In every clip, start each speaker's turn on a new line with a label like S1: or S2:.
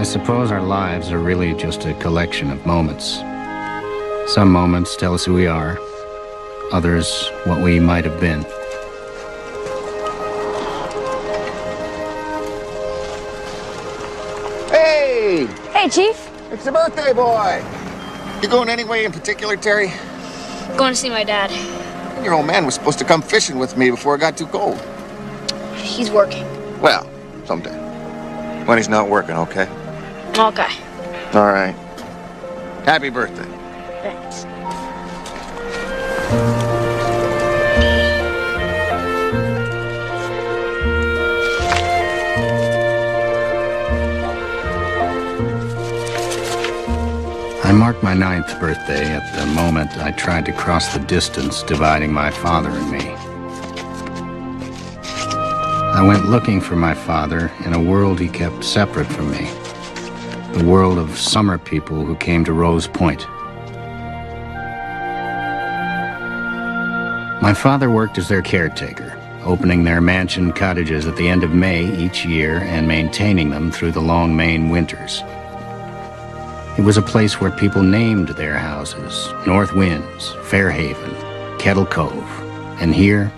S1: suppose our lives are really just a collection of moments. Some moments tell us who we are, others what we might have been.
S2: Hey!
S3: Hey, Chief.
S2: It's the birthday boy! You going anywhere in particular, Terry?
S3: Going to see my dad.
S2: Your old man was supposed to come fishing with me before it got too cold.
S3: He's working.
S2: Well, someday. When he's not working, okay?
S3: Okay.
S2: All right. Happy birthday.
S3: Thanks.
S1: I marked my 9th birthday at the moment I tried to cross the distance dividing my father and me. I went looking for my father in a world he kept separate from me. The world of summer people who came to Rose Point. My father worked as their caretaker, opening their mansion cottages at the end of May each year and maintaining them through the long Maine winters. It was a place where people named their houses: North Winds, Fairhaven, Kettle Cove, and here,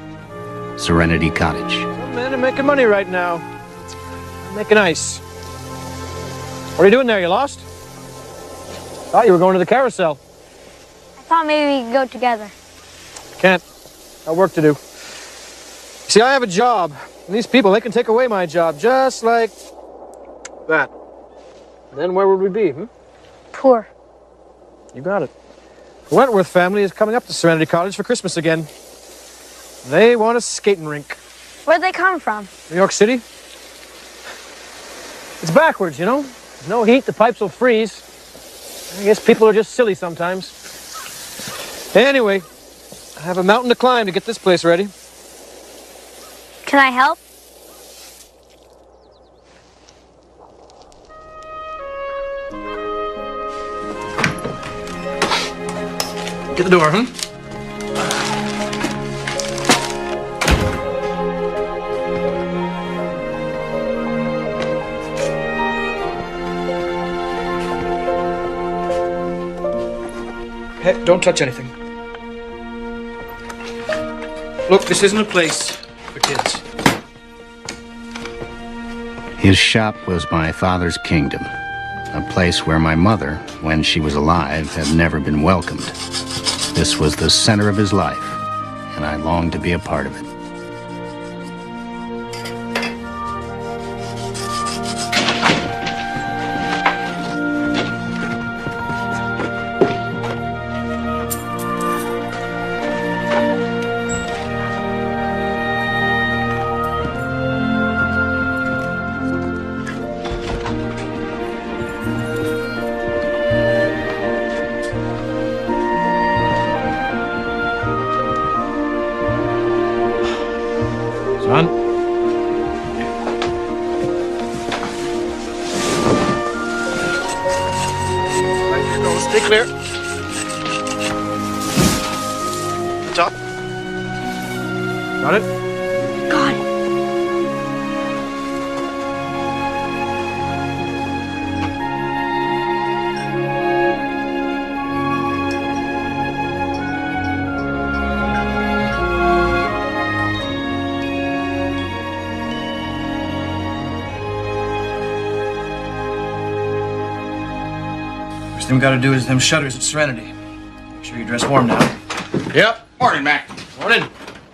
S1: Serenity Cottage.
S4: Some men are making money right now. They're making ice. What are you doing there? You lost? Thought you were going to the carousel.
S3: I thought maybe we could go together.
S4: Can't. Got work to do. See, I have a job. And these people, they can take away my job just like that. Then where would we be,
S3: Poor.
S4: You got it. The Wentworth family is coming up to Serenity Cottage for Christmas again. They want a skating rink.
S3: Where'd they come from?
S4: New York City? It's backwards, you know? There's no heat, the pipes will freeze. I guess people are just silly sometimes. Anyway, I have a mountain to climb to get this place ready.
S3: Can I help?
S4: Get the door, Hey, don't touch anything. Look, this isn't a place for kids.
S1: His shop was my father's kingdom, a place where my mother, when she was alive, had never been welcomed. This was the center of his life, and I longed to be a part of it.
S4: Son? Right, here goes. Stay clear. Top. Got it?
S3: Got it.
S4: First thing we gotta do is them shutters at Serenity. Make sure you dress warm now.
S2: Yep. Morning, Mac.
S4: Morning.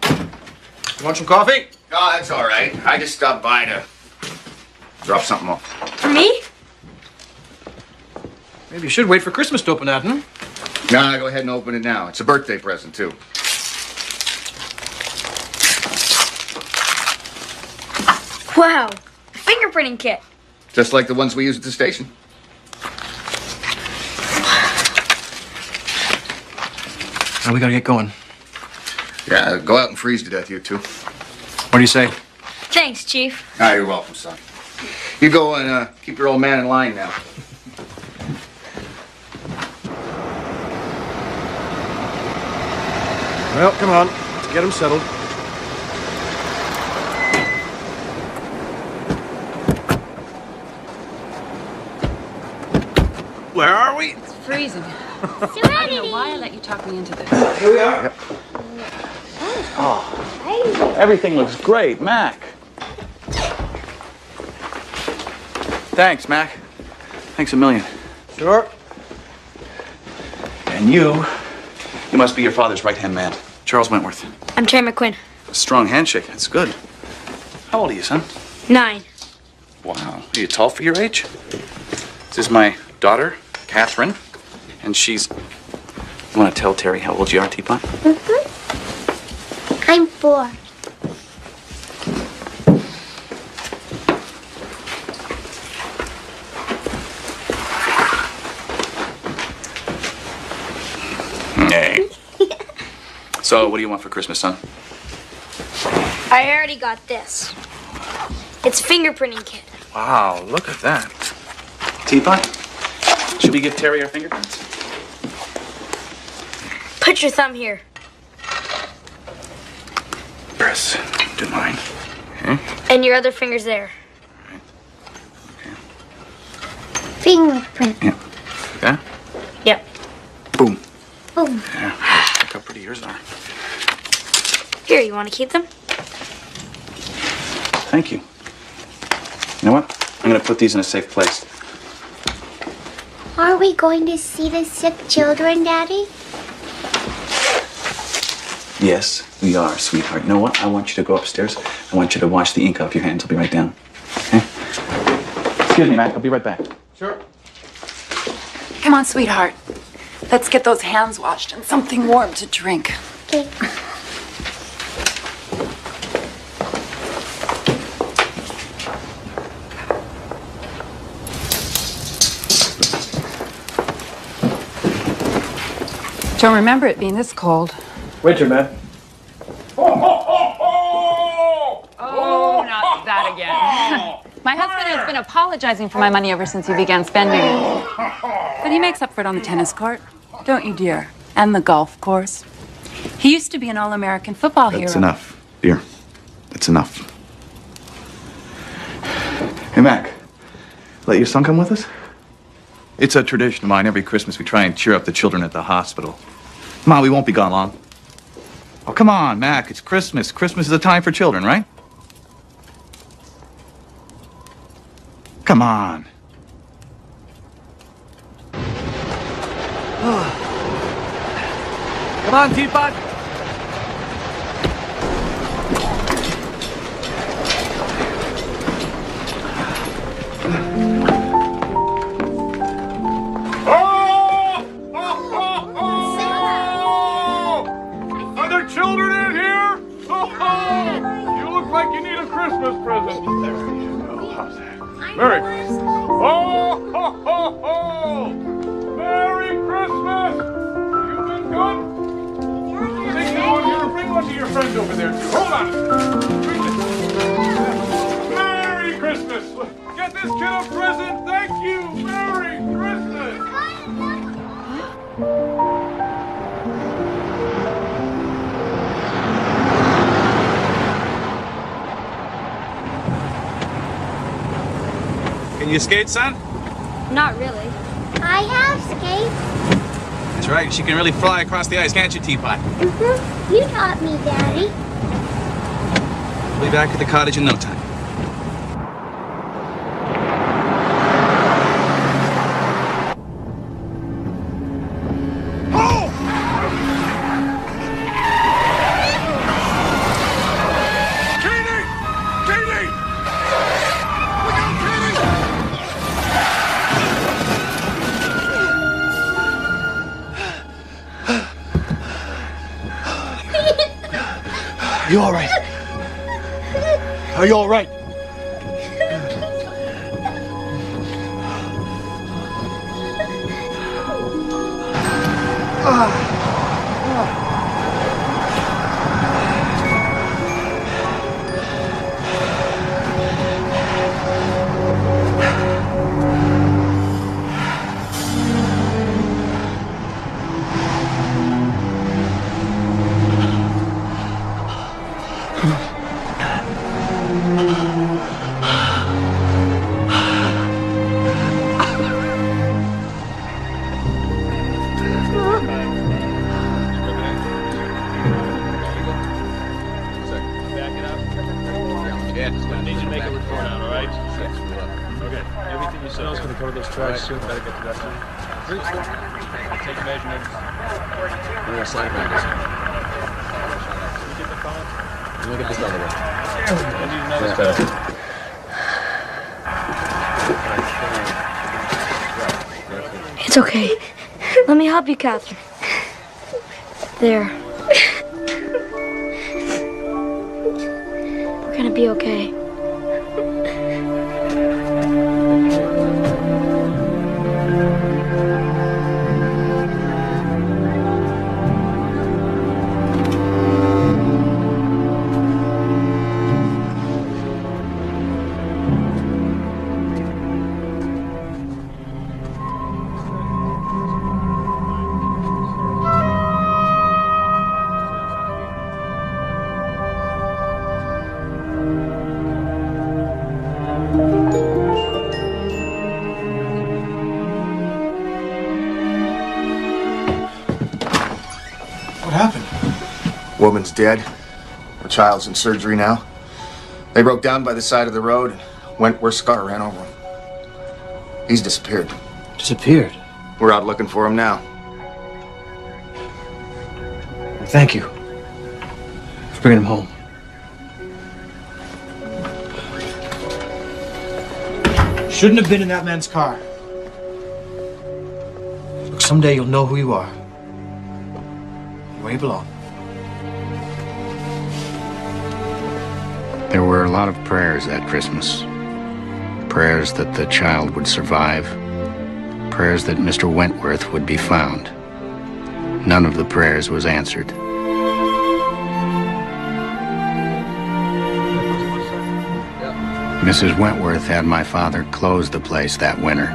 S4: You want some coffee?
S2: Oh, that's all right. I just stopped by to drop something off.
S3: For me?
S4: Maybe you should wait for Christmas to open that,
S2: Nah, go ahead and open it now. It's a birthday present, too.
S3: Wow. A fingerprinting kit.
S2: Just like the ones we use at the station.
S4: Now we gotta get going.
S2: Yeah, go out and freeze to death, you two.
S4: What do you say?
S3: Thanks, Chief.
S2: Ah, you're welcome, son. You go and keep your old man in line now.
S4: Well, come on. Let's get him settled.
S5: freezing. I don't know why I let you talk me into this.
S6: Here we are. Yep. Oh, everything looks great, Mac. Thanks, Mac. Thanks a million.
S4: Sure.
S6: And you must be your father's right-hand man, Charles Wentworth.
S3: I'm Terry McQuinn.
S6: A strong handshake, that's good. How old are you, son?
S3: 9.
S6: Wow, are you tall for your age? This is my daughter, Catherine, and she's... You want to tell Terry how old you are, Teapot?
S7: Mm-hmm. I'm 4.
S6: Hey. So, what do you want for Christmas, son?
S3: I already got this. It's a fingerprinting kit.
S6: Wow, look at that. Teapot, should we give Terry our fingerprints?
S3: Put your thumb here.
S6: Press to mine. Okay.
S3: And your other finger's there.
S6: Okay.
S7: Fingerprint.
S6: Yeah. Okay.
S3: Yep.
S6: Boom.
S7: Boom.
S6: Yeah. Look how pretty yours are.
S3: Here, you want to keep them?
S6: Thank you. You know what? I'm going to put these in a safe place.
S7: Are we going to see the sick children, Daddy?
S6: Yes, we are, sweetheart. You know what? I want you to go upstairs. I want you to wash the ink off your hands. I'll be right down. Okay? Excuse me, Mac. I'll be right back.
S4: Sure.
S5: Come on, sweetheart. Let's get those hands washed and something warm to drink.
S7: Okay.
S5: Don't remember it being this cold.
S4: Winter, man.
S5: Oh, not that again. My husband has been apologizing for my money ever since he began spending it. But he makes up for it on the tennis court. Don't you, dear? And the golf course. He used to be an all-American football hero.
S6: That's enough, dear. That's enough. Hey, Mac. Let your son come with us? It's a tradition of mine. Every Christmas we try and cheer up the children at the hospital. Come on, we won't be gone long. Oh, come on, Mac. It's Christmas. Christmas is a time for children, right? Come on.
S4: Come on, Teapot.
S8: Are there children in here? You look like you need a Christmas present.
S6: There you go. How's that?
S8: Merry. Merry Christmas. You've been good? Bring one to your friends over there, too. Hold on. Merry Christmas. Get this kid a present. Thank you. Merry Christmas.
S6: Can you skate, son?
S3: Not really.
S7: I have skates.
S6: That's right. She can really fly across the ice, can't you, Teapot?
S7: Mm-hmm. You taught me, Daddy.
S6: We'll be back at the cottage in no time.
S4: Are you all right? Are you all right? recover those tracks soon. Better get to that time. Take measurements. We're gonna slide back this. You get the phone? Let me get this other way. That's better.
S3: It's okay. Let me help you, Catherine. There. We're gonna be okay.
S2: Woman's dead. The child's in surgery now. They broke down by the side of the road and Wentworth's car ran over him. He's disappeared.
S4: Disappeared?
S2: We're out looking for him now.
S4: Thank you for bringing him home. Shouldn't have been in that man's car. Look, someday you'll know who you are. Where you belong.
S1: There were a lot of prayers that Christmas. Prayers that the child would survive. Prayers that Mr. Wentworth would be found. None of the prayers was answered. Mrs. Wentworth had my father close the place that winter.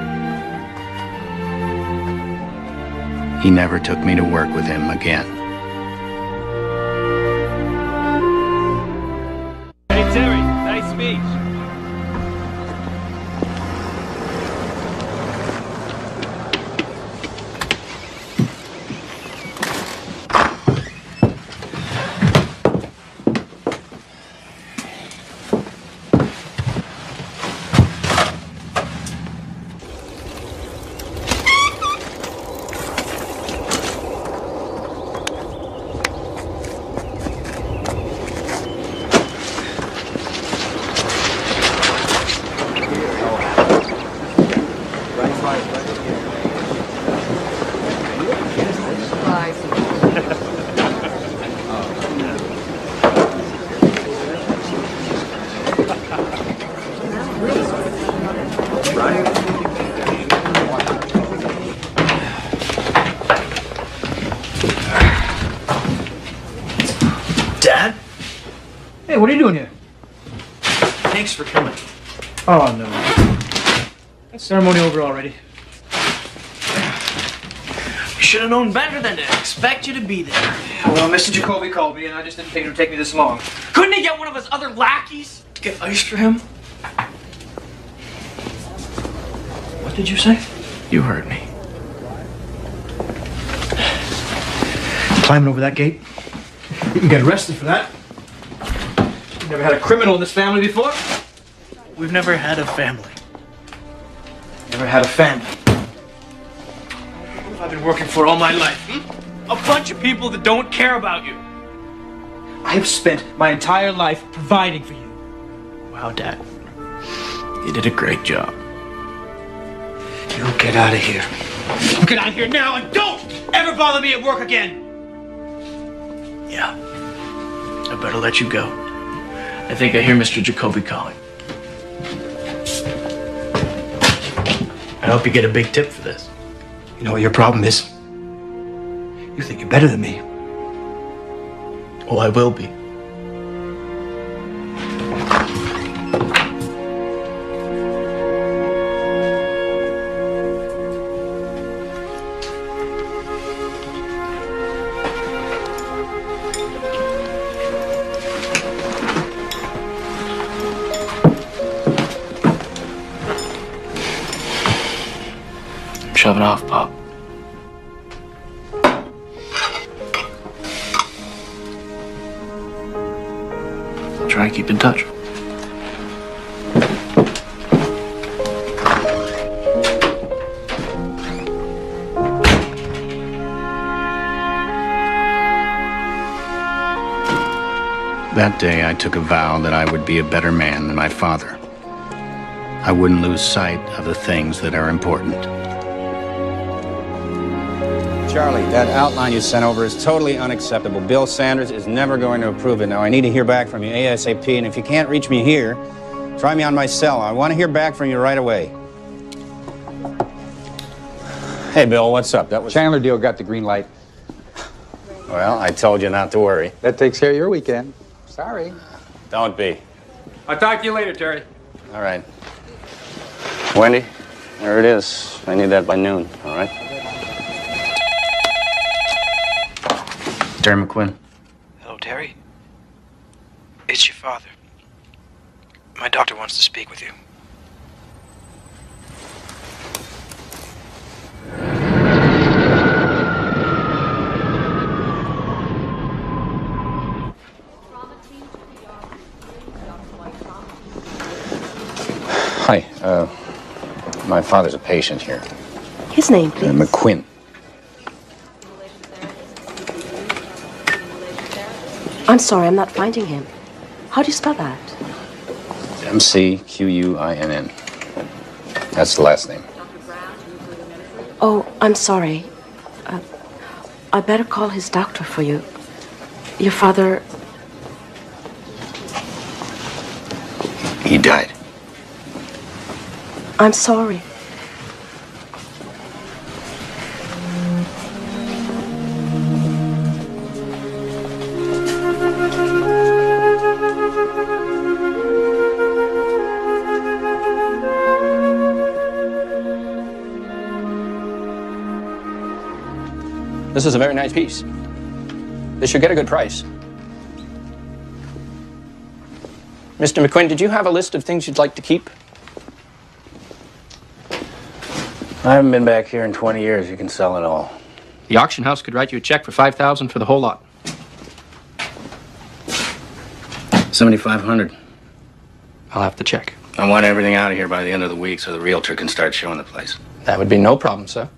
S1: He never took me to work with him again.
S9: Terry, nice speech.
S4: Dad? Hey, what are you doing here?
S9: Thanks for coming.
S4: Oh, no. That ceremony over already.
S9: You should have known better than to expect you to be there.
S4: Well, Mr. Jacoby called me, and I just didn't think it would take me this long.
S9: Couldn't he get one of his other lackeys to get ice for him?
S4: What did you say?
S9: You heard me.
S4: Climbing over that gate? You can get arrested for that. You've never had a criminal in this family before?
S9: We've never had a family.
S4: Never had a family. Who have I been working for all my life?
S9: A bunch of people that don't care about you.
S4: I have spent my entire life providing for you.
S9: Wow, Dad. You did a great job.
S4: You get out of here. Get out of here now and don't ever bother me at work again.
S9: Yeah. I better let you go. I think I hear Mr. Jacoby calling. I hope you get a big tip for this.
S4: You know what your problem is? You think you're better than me.
S9: Oh, I will be. Shove it off, Pop. I'll try and keep in touch.
S1: That day, I took a vow that I would be a better man than my father. I wouldn't lose sight of the things that are important.
S10: Charlie, that outline you sent over is totally unacceptable. Bill Sanders is never going to approve it. Now, I need to hear back from you ASAP, and if you can't reach me here, try me on my cell. I want to hear back from you right away. Hey, Bill, what's up? That was...
S11: Chandler deal got the green light.
S10: Well, I told you not to worry.
S11: That takes care of your weekend. Sorry.
S10: Don't be.
S11: I'll talk to you later, Terry.
S10: All right. Wendy, there it is. I need that by noon, all right?
S1: Terry McQuinn.
S12: Hello, Terry. It's your father. My doctor wants to speak with you.
S10: Hi, my father's a patient here.
S13: His name, please.
S10: McQuinn.
S13: I'm sorry, I'm not finding him. How do you spell that?
S10: McQuinn. That's the last name.
S13: Oh, I'm sorry. I better call his doctor for you. Your father...
S1: He died.
S13: I'm sorry.
S14: This is a very nice piece. This should get a good price. Mr. McQuinn, did you have a list of things you'd like to keep?
S1: I haven't been back here in 20 years. You can sell it all.
S14: The auction house could write you a check for $5,000 for the whole lot.
S1: 7,500.
S14: I'll have to check.
S1: I want everything out of here by the end of the week so the realtor can start showing the place.
S14: That would be no problem, sir.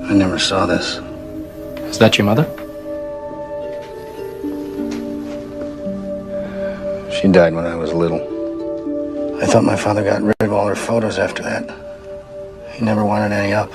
S1: I never saw this.
S14: Is that your mother?
S1: She died when I was little. I thought my father got rid of all her photos after that. He never wanted any up.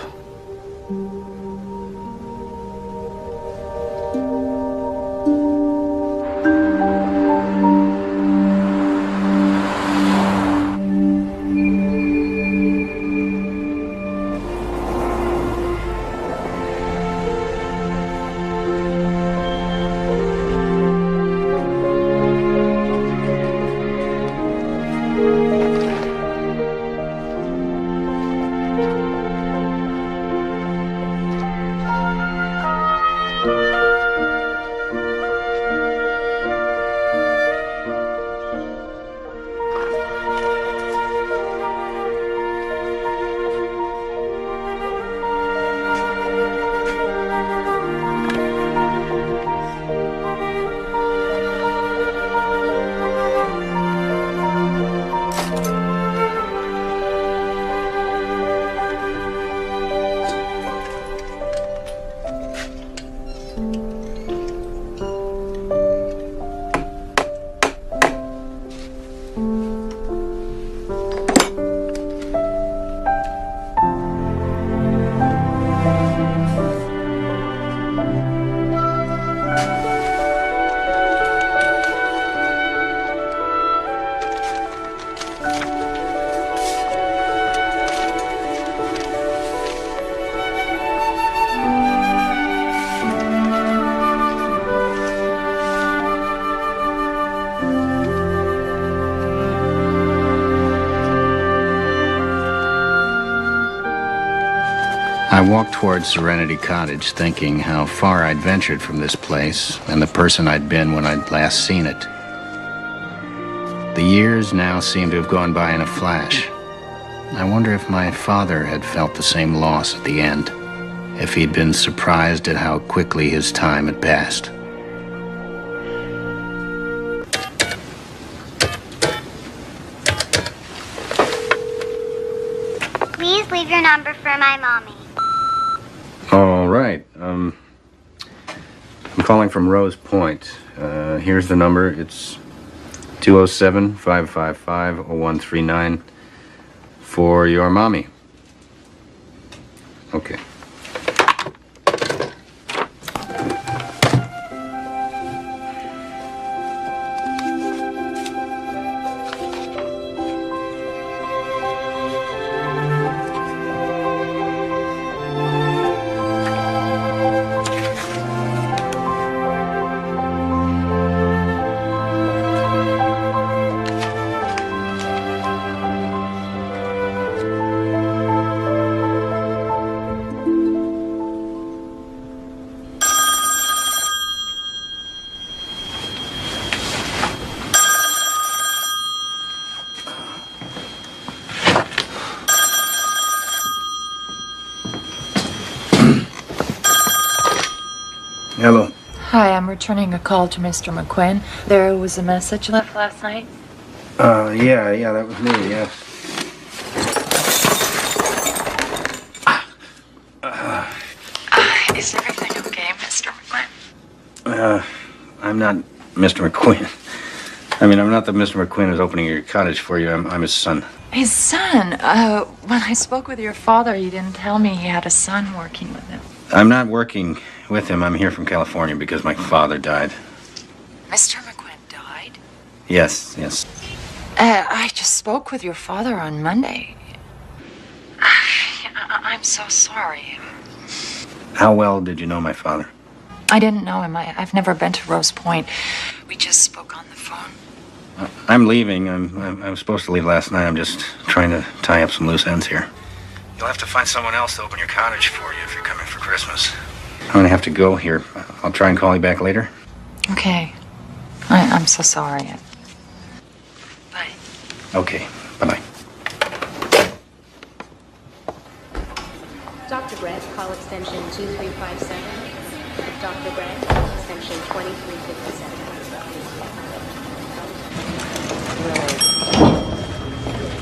S1: I walked towards Serenity Cottage thinking how far I'd ventured from this place and the person I'd been when I'd last seen it. The years now seemed to have gone by in a flash. I wonder if my father had felt the same loss at the end, if he'd been surprised at how quickly his time had passed.
S7: Please leave your number for my mommy.
S1: All right. I'm calling from Rose Point. Here's the number. It's 207-555-0139 for your mommy. Okay. Hello.
S15: Hi, I'm returning a call to Mr. McQuinn. There was a message left last night.
S1: Yeah, that was me, yes.
S15: Is everything okay, Mr. McQuinn?
S1: I'm not Mr. McQuinn. I'm not the Mr. McQuinn who's opening your cottage for you. I'm his son.
S15: His son? When I spoke with your father, he didn't tell me he had a son working with him.
S1: I'm not working with him. I'm here from California because my father died.
S15: Mr. McQuinn died?
S1: Yes.
S15: I just spoke with your father on Monday. I'm so sorry.
S1: How well did you know my father?
S15: I didn't know him. I've never been to Rose Point. We just spoke on the phone.
S1: I'm leaving. I'm supposed to leave last night. I'm just trying to tie up some loose ends here. You'll have to find someone else to open your cottage for you if you're coming for Christmas. I'm gonna have to go here. I'll try and call you back later.
S15: Okay. I'm so sorry. Bye.
S1: Okay. Bye-bye.
S16: Dr. Brett, call extension 2357. Dr. Brett, extension 2357.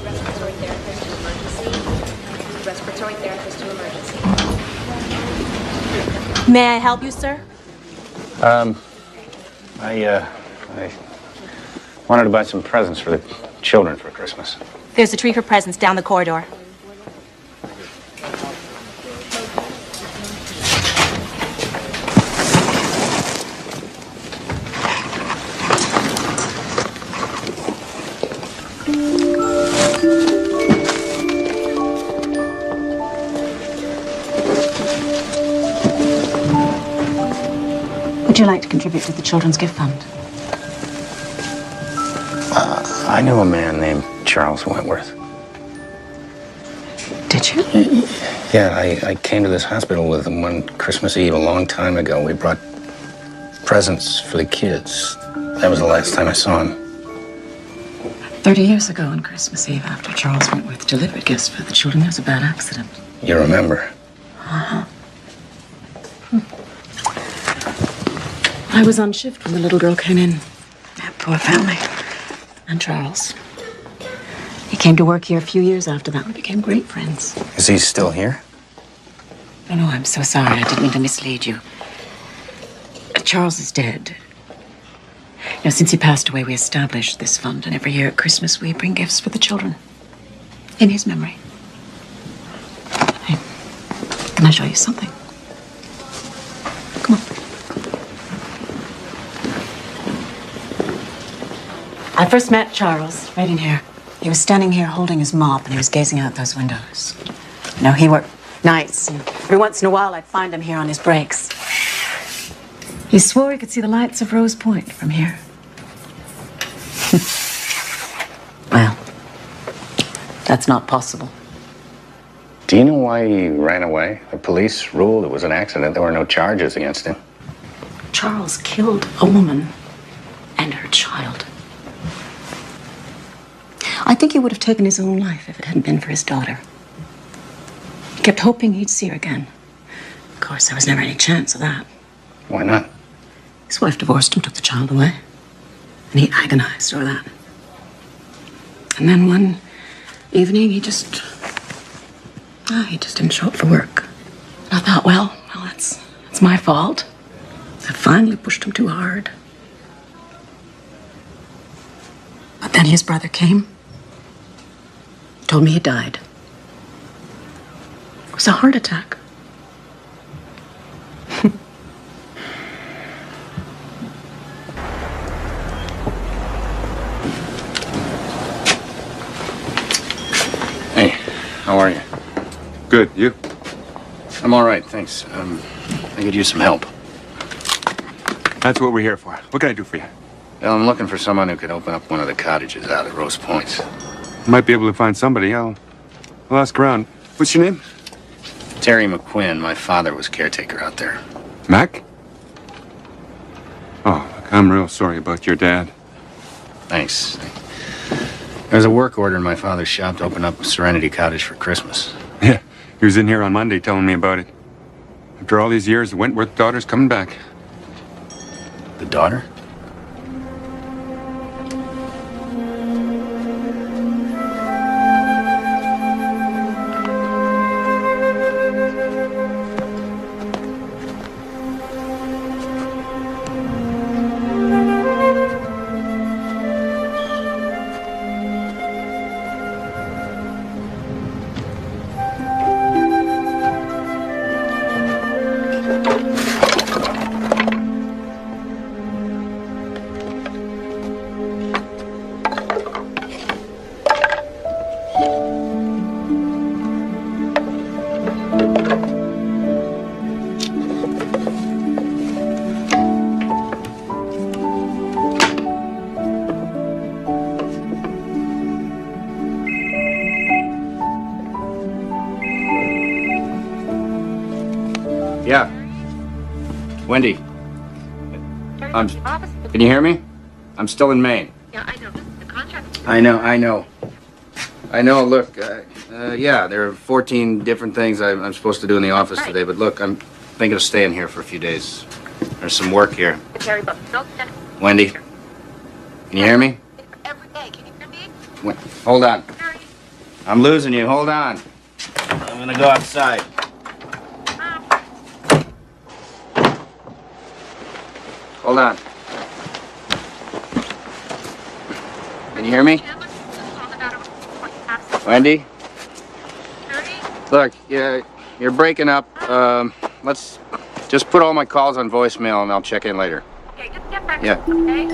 S16: Respiratory therapist to emergency. Respiratory therapist to emergency.
S17: May I help you, sir?
S1: I wanted to buy some presents for the children for Christmas.
S17: There's a tree for presents down the corridor.
S13: Would you like to contribute to the Children's Gift Fund?
S1: I knew a man named Charles Wentworth.
S13: Did you?
S1: Yeah, I came to this hospital with him one Christmas Eve a long time ago. We brought presents for the kids. That was the last time I saw him.
S13: 30 years ago on Christmas Eve, after Charles Wentworth delivered gifts for the children, there was a bad accident.
S1: You remember?
S13: Uh-huh. I was on shift when the little girl came in. That poor family. And Charles. He came to work here a few years after that. We became great friends.
S1: Is he still here?
S13: Oh, no, I'm so sorry. I didn't mean to mislead you. Charles is dead. Now, since he passed away, we established this fund, and every year at Christmas, we bring gifts for the children. In his memory. Hey, can I show you something? Come on. I first met Charles right in here. He was standing here holding his mop, and he was gazing out those windows. You know, he worked nights, and every once in a while, I'd find him here on his breaks. He swore he could see the lights of Rose Point from here. Well, that's not possible.
S1: Do you know why he ran away? The police ruled it was an accident. There were no charges against him.
S13: Charles killed a woman and her child. I think he would have taken his own life if it hadn't been for his daughter. He kept hoping he'd see her again. Of course, there was never any chance of that.
S1: Why not?
S13: His wife divorced him, took the child away. And he agonized over that. And then one evening, he just didn't show up for work. And I thought, well, that's my fault. I finally pushed him too hard. But then his brother came, told me he died. It was a heart attack.
S1: Hey, how are you?
S18: Good, you?
S1: I'm all right, thanks. I could use some help.
S18: That's what we're here for. What can I do for you?
S1: Well, I'm looking for someone who could open up one of the cottages out at Rose Points.
S18: Might be able to find somebody. I'll ask around. What's your name?
S1: Terry McQuinn. My father was caretaker out there.
S18: Mac? Oh, look, I'm real sorry about your dad.
S1: Thanks. There's a work order in my father's shop to open up Serenity Cottage for Christmas.
S18: Yeah, he was in here on Monday telling me about it. After all these years, the Wentworth daughter's coming back.
S1: The daughter? Yeah. Wendy. Can you hear me? I'm still in Maine.
S15: Yeah, I know. The contract.
S1: I know, look, yeah, there are 14 different things I'm supposed to do in the office today, but look, I'm thinking of staying here for a few days. There's some work here. Wendy, can you hear me?
S15: Every day. Can you hear me?
S1: Hold on. I'm losing you, hold on. I'm gonna go outside. Hold on. Can you hear me? Wendy? Look, you're breaking up. Let's just put all my calls on voicemail and I'll check in later.
S15: Okay, just get back.
S1: Yeah.
S15: Okay?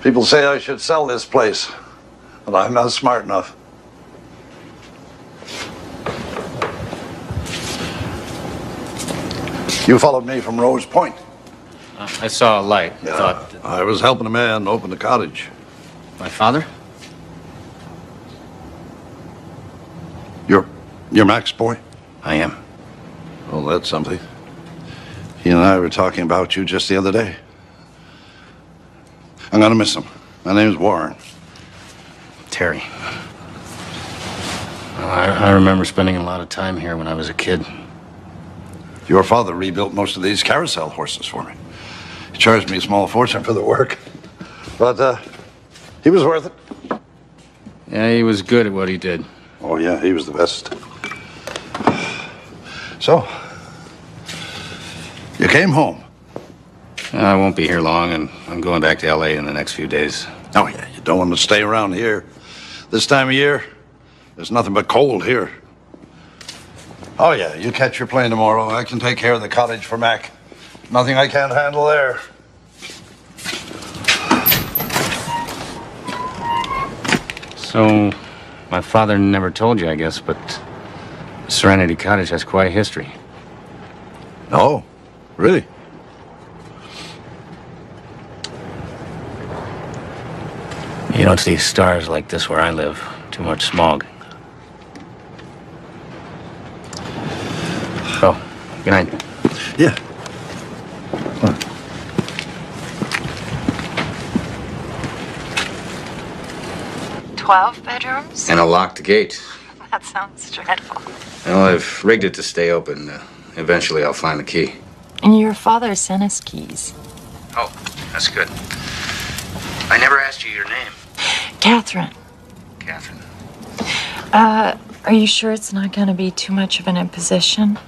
S19: People say I should sell this place, but I'm not smart enough. You followed me from Rose Point.
S1: I saw a light.
S19: Yeah,
S1: Thought
S19: I was helping a man open the cottage.
S1: my father?
S19: You're Mac's boy?
S1: I am.
S19: Well, that's something. He and I were talking about you just the other day. I'm gonna miss him. My name's Warren.
S1: Terry. I remember spending a lot of time here when I was a kid.
S19: Your father rebuilt most of these carousel horses for me. He charged me a small fortune for the work. But, he was worth it.
S1: Yeah, he was good at what he did.
S19: Oh, yeah, he was the best. So, you came home.
S1: I won't be here long, and I'm going back to L.A. in the next few days.
S19: Oh, yeah, you don't want to stay around here. This time of year, there's nothing but cold here. Oh, yeah, you catch your plane tomorrow. I can take care of the cottage for Mac. Nothing I can't handle there.
S1: So, my father never told you, I guess, but Serenity Cottage has quite a history.
S19: Oh, really?
S1: You don't see stars like this where I live. Too much smog. Oh, good night.
S19: Yeah.
S15: 12 bedrooms?
S1: And a locked gate.
S15: That sounds dreadful.
S1: Well, I've rigged it to stay open. Eventually, I'll find the key.
S15: And your father sent us keys.
S1: Oh, that's good. I never asked you your name.
S15: Catherine.
S1: Catherine.
S15: Are you sure it's not going to be too much of an imposition?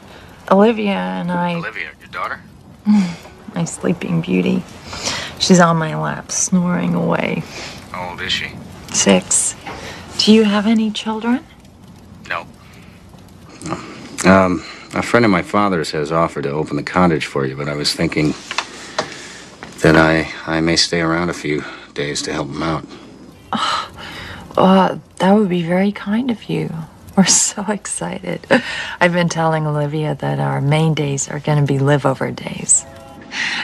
S15: Olivia and I...
S1: Olivia, your daughter?
S15: My sleeping beauty. She's on my lap, snoring away.
S1: How old is she?
S15: 6. Do you have any children?
S1: No. A friend of my father's has offered to open the cottage for you, but I was thinking that I may stay around a few days to help him out.
S15: That would be very kind of you. We're so excited. I've been telling Olivia that our main days are going to be live-over days.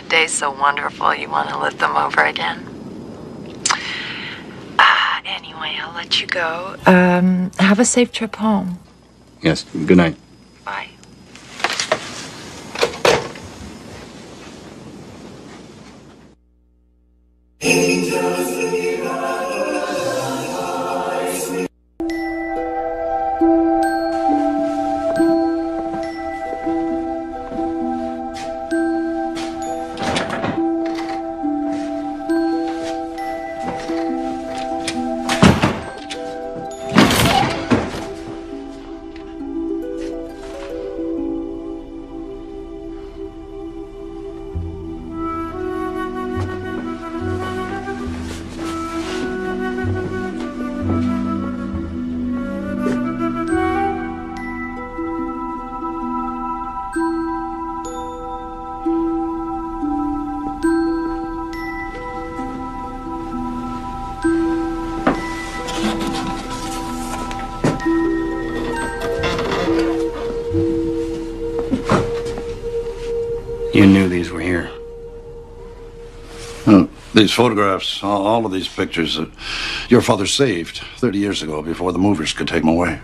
S15: Days so wonderful, you want to live them over again. Anyway, I'll let you go. Have a safe trip home.
S1: Yes, good night.
S15: Bye.
S1: You knew these were here.
S19: These photographs, all of these pictures, your father saved 30 years ago before the movers could take them away.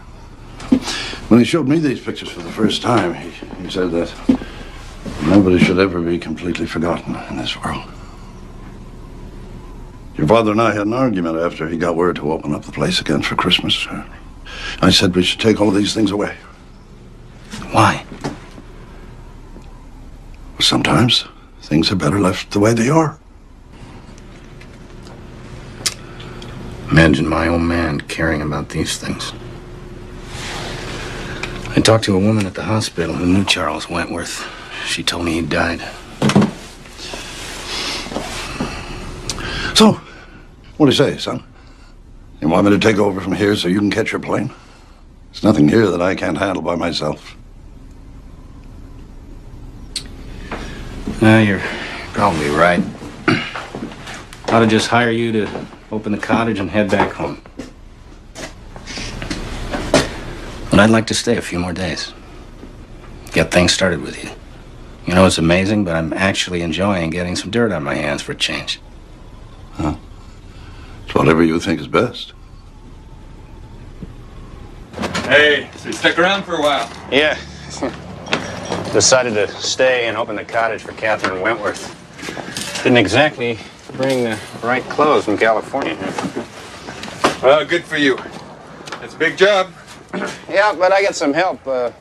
S19: When he showed me these pictures for the first time, he said that nobody should ever be completely forgotten in this world. Your father and I had an argument after he got word to open up the place again for Christmas. I said we should take all these things away.
S1: Why?
S19: Sometimes things are better left the way they are.
S1: Imagine my old man caring about these things. I talked to a woman at the hospital who knew Charles Wentworth. She told me he died.
S19: So, what do you say, son? You want me to take over from here so you can catch your plane? There's nothing here that I can't handle by myself.
S1: You're probably right. Ought to just hire you to open the cottage and head back home. But I'd like to stay a few more days. Get things started with you. You know, it's amazing, but I'm actually enjoying getting some dirt on my hands for a change.
S19: Huh? It's whatever you think is best.
S18: Hey, so you stick around for a while?
S10: Yeah. Decided to stay and open the cottage for Catherine Wentworth. Didn't exactly bring the right clothes from California.
S18: Well, good for you. It's a big job.
S10: Yeah, but I got some help. A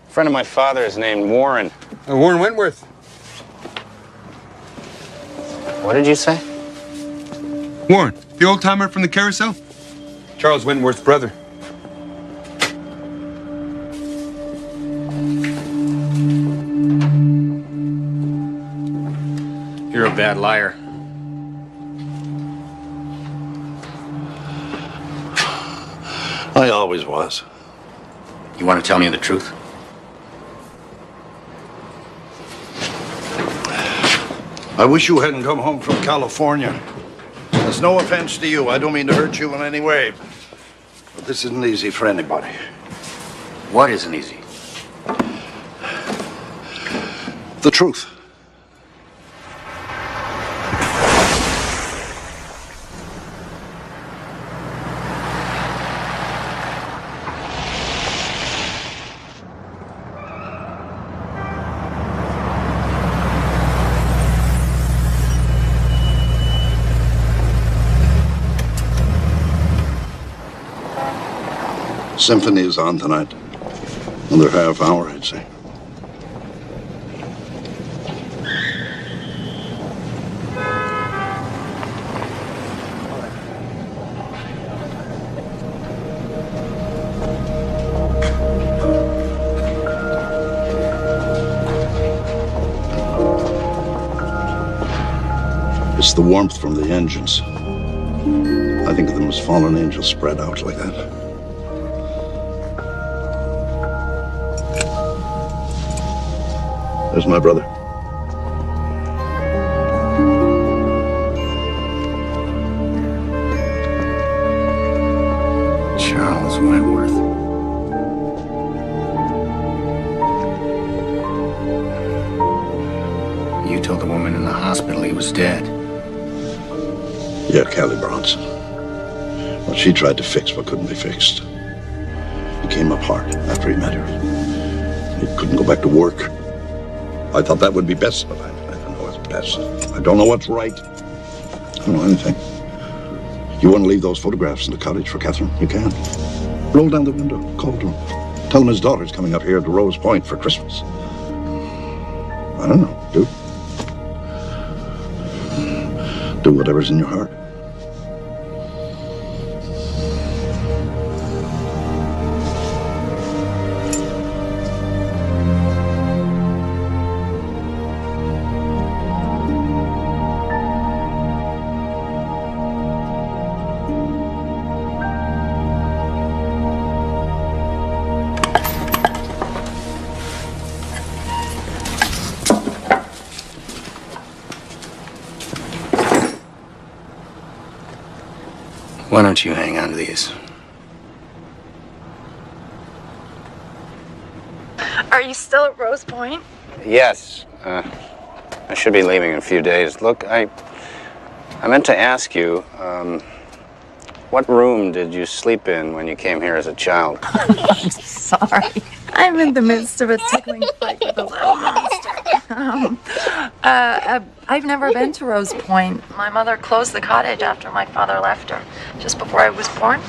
S10: friend of my father is named Warren.
S18: Warren Wentworth.
S10: What did you say?
S18: Warren, the old timer from the carousel? Charles Wentworth's brother.
S1: You're a bad liar.
S19: I always was.
S1: You want to tell me the truth?
S19: I wish you hadn't come home from California. There's no offense to you. I don't mean to hurt you in any way. But this isn't easy for anybody.
S1: What isn't easy?
S19: The truth. Symphony is on tonight. Another half hour, I'd say. It's the warmth from the engines. I think of them as fallen angels spread out like that. There's my brother.
S1: Charles Wentworth. You told the woman in the hospital he was dead.
S19: Yeah, Callie Bronson. Well, she tried to fix what couldn't be fixed. He came up hard after he met her. He couldn't go back to work. I thought that would be best, but I don't know what's best. I don't know what's right. I don't know anything. You want to leave those photographs in the cottage for Catherine? You can. Roll down the window, call to him. Tell him his daughter's coming up here to Rose Point for Christmas. I don't know, do whatever's in your heart.
S1: Why don't you hang on to these?
S15: Are you still at Rose Point?
S10: Yes. I should be leaving in a few days. Look, I meant to ask you, what room did you sleep in when you came here as a child?
S15: I'm sorry. I'm in the midst of a tickling fight with a little monster. I've never been to Rose Point. My mother closed the cottage after my father left her, just before I was born.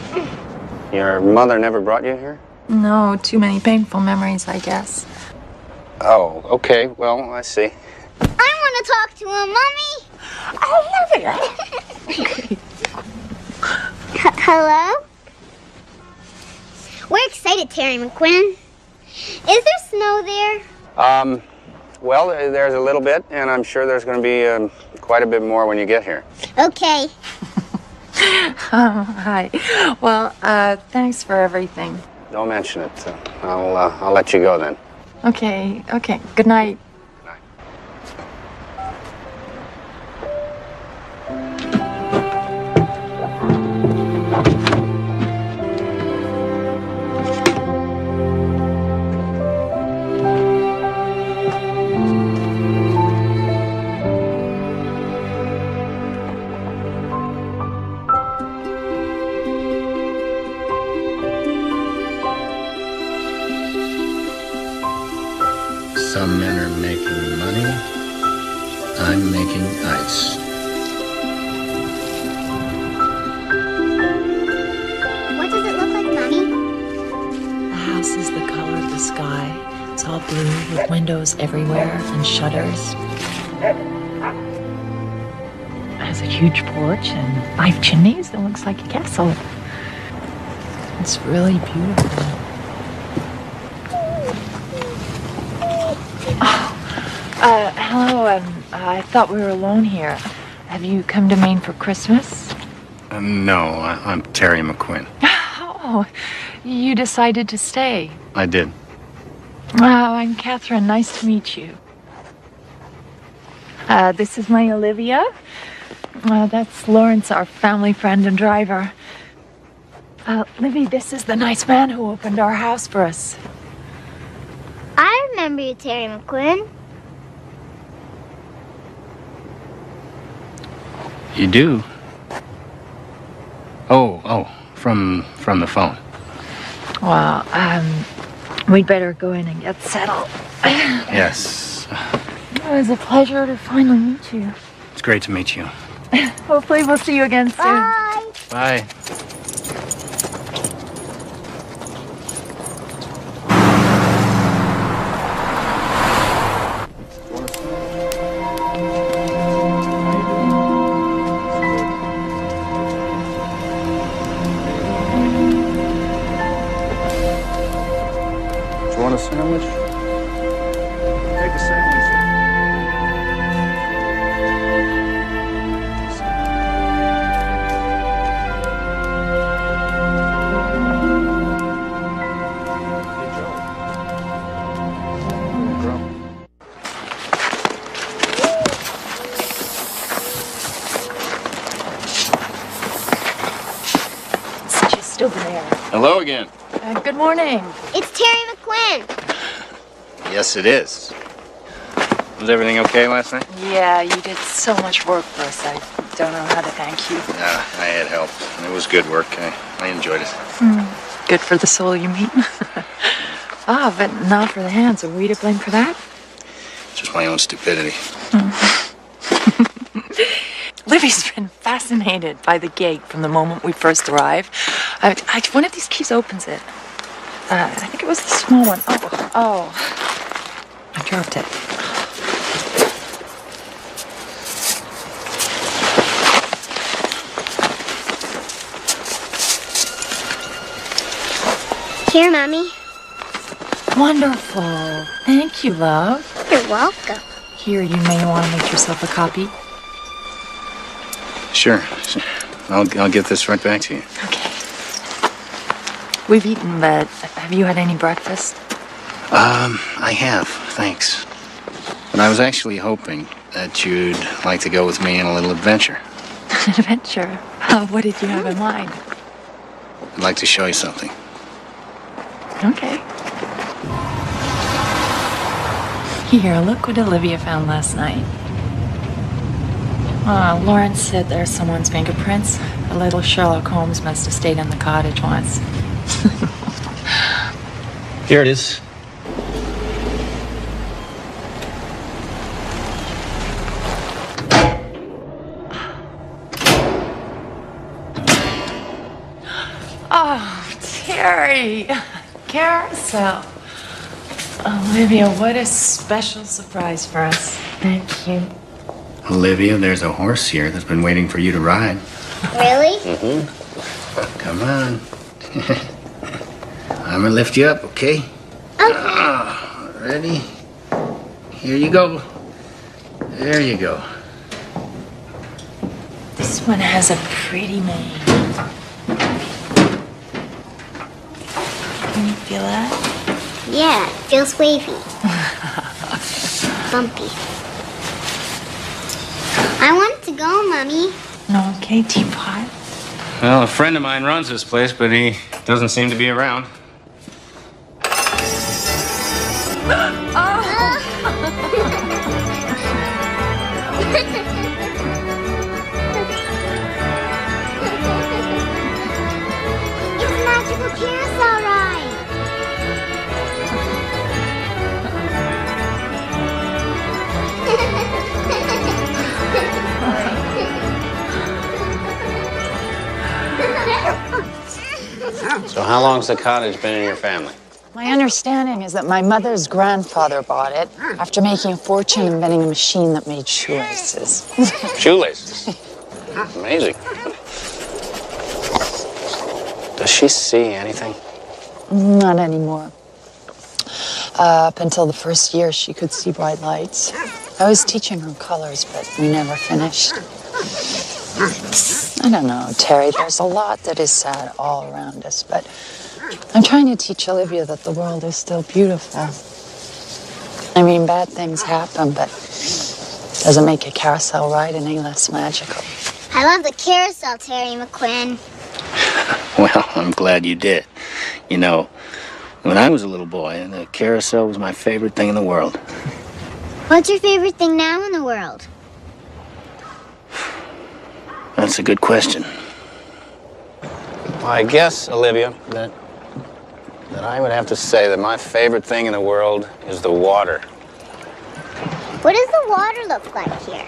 S10: Your mother never brought you here?
S15: No, too many painful memories, I guess.
S10: Oh, okay. Well, I see.
S7: I want to talk to him, Mommy.
S15: Oh, Olivia.
S7: Hello? We're excited, Terry McQuinn. Is there snow there?
S10: Well, there's a little bit, and I'm sure there's going to be quite a bit more when you get here.
S7: Okay.
S15: Hi. Well, thanks for everything.
S10: Don't mention it. I'll let you go then.
S15: Okay. Good night.
S10: Good night.
S1: some men are making money, I'm making ice.
S7: What does it look like, Mommy?
S15: The house is the color of the sky. It's all blue with windows everywhere and shutters. It has a huge porch and 5 chimneys. It looks like a castle. It's really beautiful. Hello. I thought we were alone here. Have you come to Maine for Christmas?
S1: No, I'm Terry McQuinn.
S15: Oh, you decided to stay.
S1: I did.
S15: I'm Catherine. Nice to meet you. This is my Olivia. That's Lawrence, our family friend and driver. Livy, this is the nice man who opened our house for us.
S7: I remember you, Terry McQuinn.
S1: You do? Oh, from the phone.
S15: Well, we'd better go in and get settled.
S1: Yes.
S15: It was a pleasure to finally meet you.
S1: It's great to meet you.
S15: Hopefully we'll see you again soon.
S7: Bye.
S1: Bye.
S6: Do you want a sandwich? Take a sandwich.
S15: It's just over there.
S1: Hello again.
S15: Good morning.
S7: It's Terry McQuinn.
S1: Yes, it is. Was everything okay last night?
S15: Yeah, you did so much work for us. I don't know how to thank you.
S1: I had help. It was good work. I enjoyed it.
S15: Good for the soul, you mean? But not for the hands. Are we to blame for that?
S1: Just my own stupidity.
S15: Livy's been fascinated by the gate from the moment we first arrived. One of these keys opens it. I think it was the small one. Oh. I dropped it.
S7: Here, Mommy.
S15: Wonderful. Thank you, love.
S7: You're welcome.
S15: Here, you may want to make yourself a copy.
S1: Sure. I'll get this right back to you.
S15: Okay. We've eaten, but have you had any breakfast?
S1: I have, thanks. But I was actually hoping that you'd like to go with me on a little adventure.
S15: An adventure? What did you have in mind?
S1: I'd like to show you something.
S15: Okay. Here, look what Olivia found last night. Lawrence said there's someone's fingerprints. A little Sherlock Holmes must have stayed in the cottage once.
S14: Here it is.
S15: Oh, Terry. Carousel. Olivia, what a special surprise for us. Thank you.
S1: Olivia, there's a horse here that's been waiting for you to ride.
S7: Really?
S1: Mm-hmm. Come on. I'm gonna lift you up, okay?
S7: Okay.
S1: Ready? Here you go. There you go.
S15: This one has a pretty mane. Can you feel that?
S7: Yeah, it feels wavy. Bumpy. I want to go, Mommy.
S15: No, okay, teapot.
S1: Well, a friend of mine runs this place, but he doesn't seem to be around.
S7: It's a magical carousel ride.
S10: So how long's the cottage been in your family?
S15: My understanding is that my mother's grandfather bought it after making a fortune inventing a machine that made shoelaces.
S10: Shoelaces? Amazing. Does she see anything?
S15: Not anymore. Up until the first year, she could see bright lights. I was teaching her colors, but we never finished. I don't know, Terry, there's a lot that is sad all around us, but I'm trying to teach Olivia that the world is still beautiful. I mean, bad things happen, but it doesn't make a carousel ride any less magical.
S7: I love the carousel, Terry McQuinn.
S1: Well, I'm glad you did. You know, when I was a little boy, the carousel was my favorite thing in the world.
S7: What's your favorite thing now in the world?
S1: That's a good question.
S10: Well, I guess, Olivia, that I would have to say that my favorite thing in the world is the water.
S7: What does the water look like here?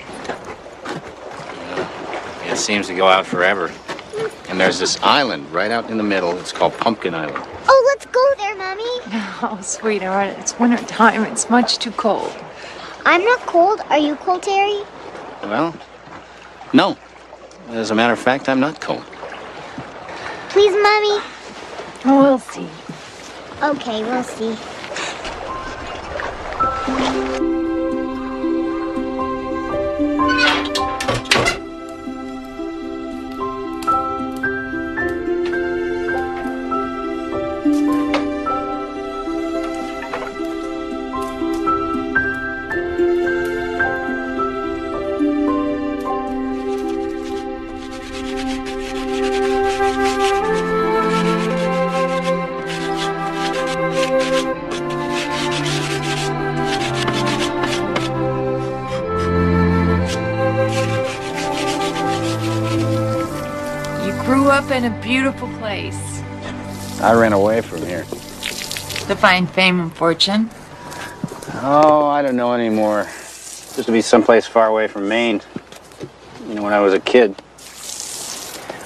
S1: It seems to go out forever. And there's this island right out in the middle. It's called Pumpkin Island.
S7: Oh, let's go there, Mommy.
S15: Oh, sweetheart, it's winter time. It's much too cold.
S7: I'm not cold. Are you cold, Terry?
S1: Well, no. As a matter of fact, I'm not cold.
S7: Please, Mommy.
S15: Oh, we'll see.
S7: Okay, we'll see.
S15: Grew up in a beautiful place.
S10: I ran away from here.
S15: To find fame and fortune.
S10: Oh, I don't know anymore. Just to be someplace far away from Maine. You know, when I was a kid,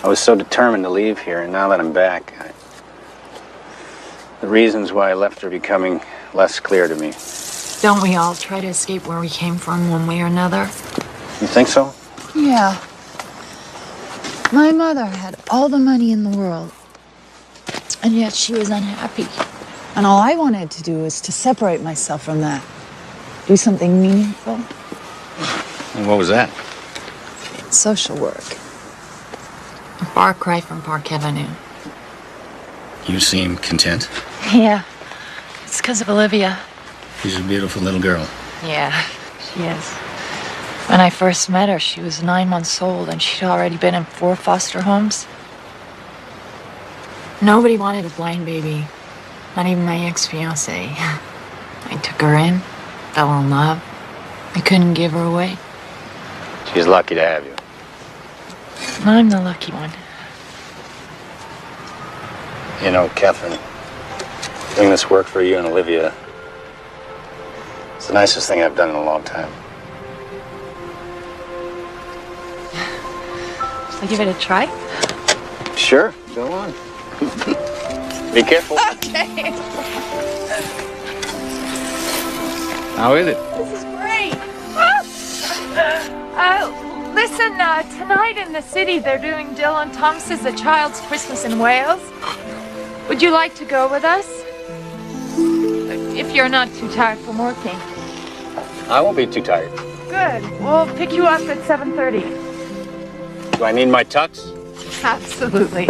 S10: I was so determined to leave here, and now that I'm back, the reasons why I left are becoming less clear to me.
S15: Don't we all try to escape where we came from one way or another?
S10: You think so?
S15: Yeah. My mother had all the money in the world, and yet she was unhappy. And all I wanted to do was to separate myself from that. Do something meaningful.
S1: And what was that?
S15: Social work. A far cry from Park Avenue.
S1: You seem content.
S15: Yeah. It's because of Olivia.
S1: She's a beautiful little girl.
S15: Yeah, she is. When I first met her, she was 9 months old, and she'd already been in 4 foster homes. Nobody wanted a blind baby, not even my ex-fiancé. I took her in, fell in love. I couldn't give her away.
S10: She's lucky to have you.
S15: I'm the lucky one.
S10: You know, Catherine, doing this work for you and Olivia, it's the nicest thing I've done in a long time.
S15: Shall I give it a try?
S10: Sure, go on. Be careful.
S15: Okay.
S10: How is it?
S15: This is great. Listen, tonight in the city they're doing Dylan Thomas's A Child's Christmas in Wales. Would you like to go with us? If you're not too tired from working.
S10: I won't be too tired.
S15: Good. We'll pick you up at 7:30.
S10: Do I need my tux?
S15: Absolutely.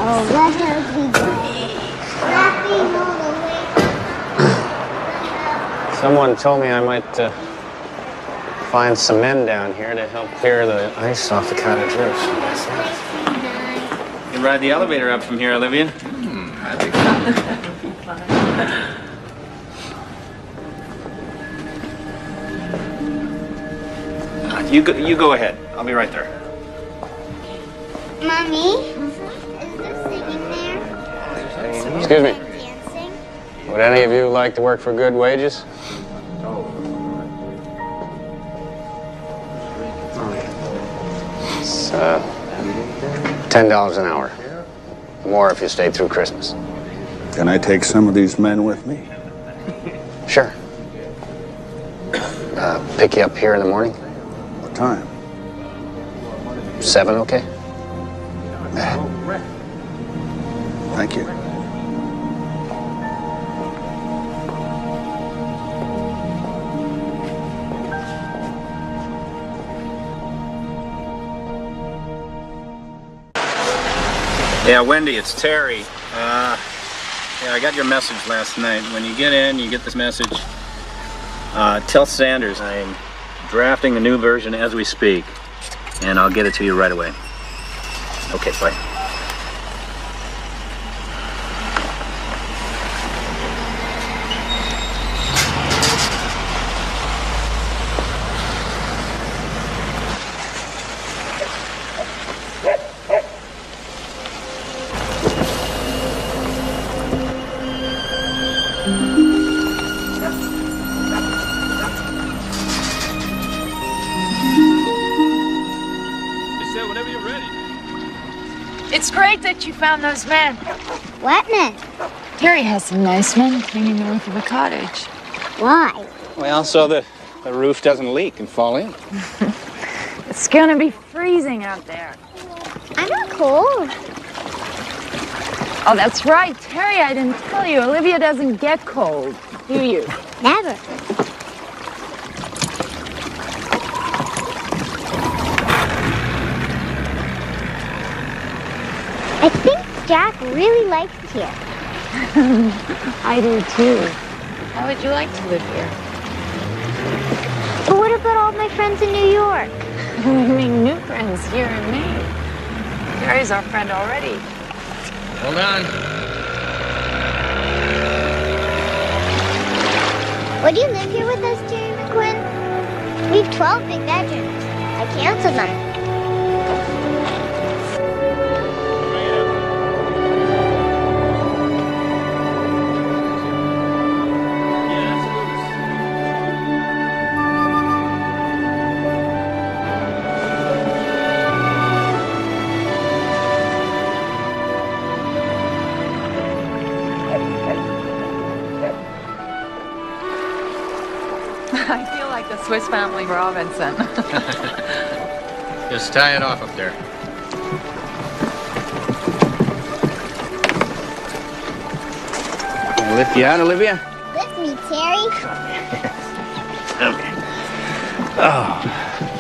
S7: Oh, let her be laughing all the way.
S10: Someone told me I might find some men down here to help clear the ice off the cottage roofs.
S1: You can ride the elevator up from here, Olivia.
S15: That'd be fun.
S10: You go ahead. I'll be right there.
S7: Mommy, is there singing there?
S10: Excuse me.
S7: Dancing?
S10: Would any of you like to work for good wages? It's $10 an hour. More if you stay through Christmas.
S19: Can I take some of these men with me?
S10: Sure. Pick you up here in the morning?
S19: What time?
S10: 7, okay?
S19: Thank you.
S10: Yeah, Wendy, it's Terry. Yeah, I got your message last night. When you get in, you get this message. Tell Sanders I'm drafting the new version as we speak, and I'll get it to you right away. Okay, bye.
S15: It's great that you found those men.
S7: What men?
S15: Terry has some nice men cleaning the roof of the cottage.
S7: Why?
S10: Well, so the roof doesn't leak and fall in.
S15: It's gonna be freezing out there.
S7: I'm not cold.
S15: Oh, that's right. Terry, I didn't tell you. Olivia doesn't get cold, do you?
S7: Never. I think Jack really likes it here.
S15: I do too. How would you like to live here?
S7: But what about all my friends in New York?
S15: We make new friends here in Maine. Terry's our friend already.
S10: Hold on.
S7: Would you live here with us, Jerry McQuinn? We have 12 big bedrooms. I canceled them.
S15: I feel like the Swiss Family Robinson.
S10: Just tie it off up there. Can I lift you out, Olivia?
S7: Lift me, Terry.
S10: Okay. Oh,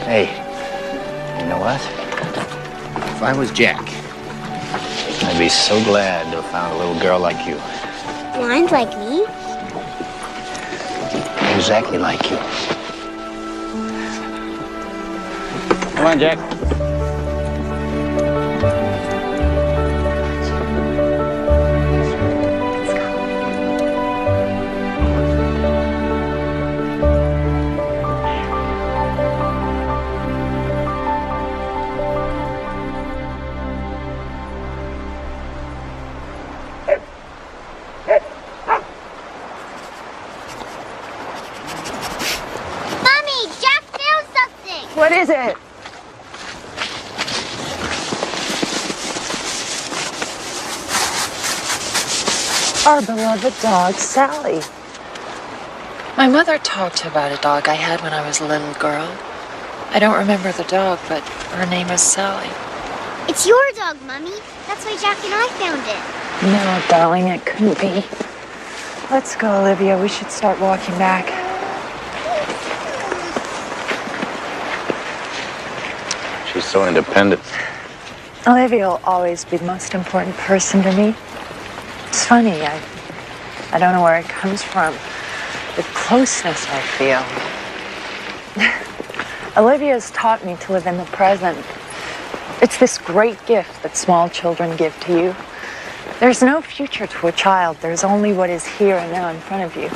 S10: hey, you know what? If I was Jack, I'd be so glad to have found a little girl like you.
S7: Blind like me?
S10: Exactly like you. Come on, Jack.
S15: What is it? Our beloved dog, Sally. My mother talked about a dog I had when I was a little girl. I don't remember the dog, but her name is Sally.
S7: It's your dog, Mummy. That's why Jack and I found it.
S15: No, darling, it couldn't be. Let's go, Olivia. We should start walking back.
S10: She's so independent.
S15: Olivia will always be the most important person to me. It's funny, I don't know where it comes from. The closeness I feel. Olivia's taught me to live in the present. It's this great gift that small children give to you. There's no future to a child. There's only what is here and now in front of you.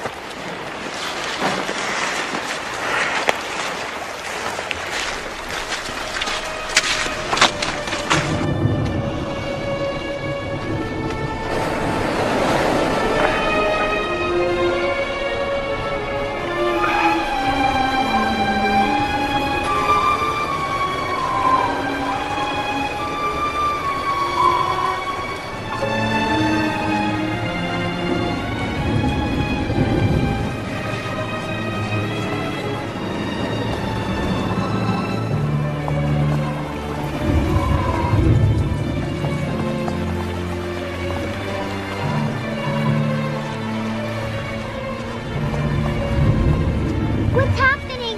S7: What's happening?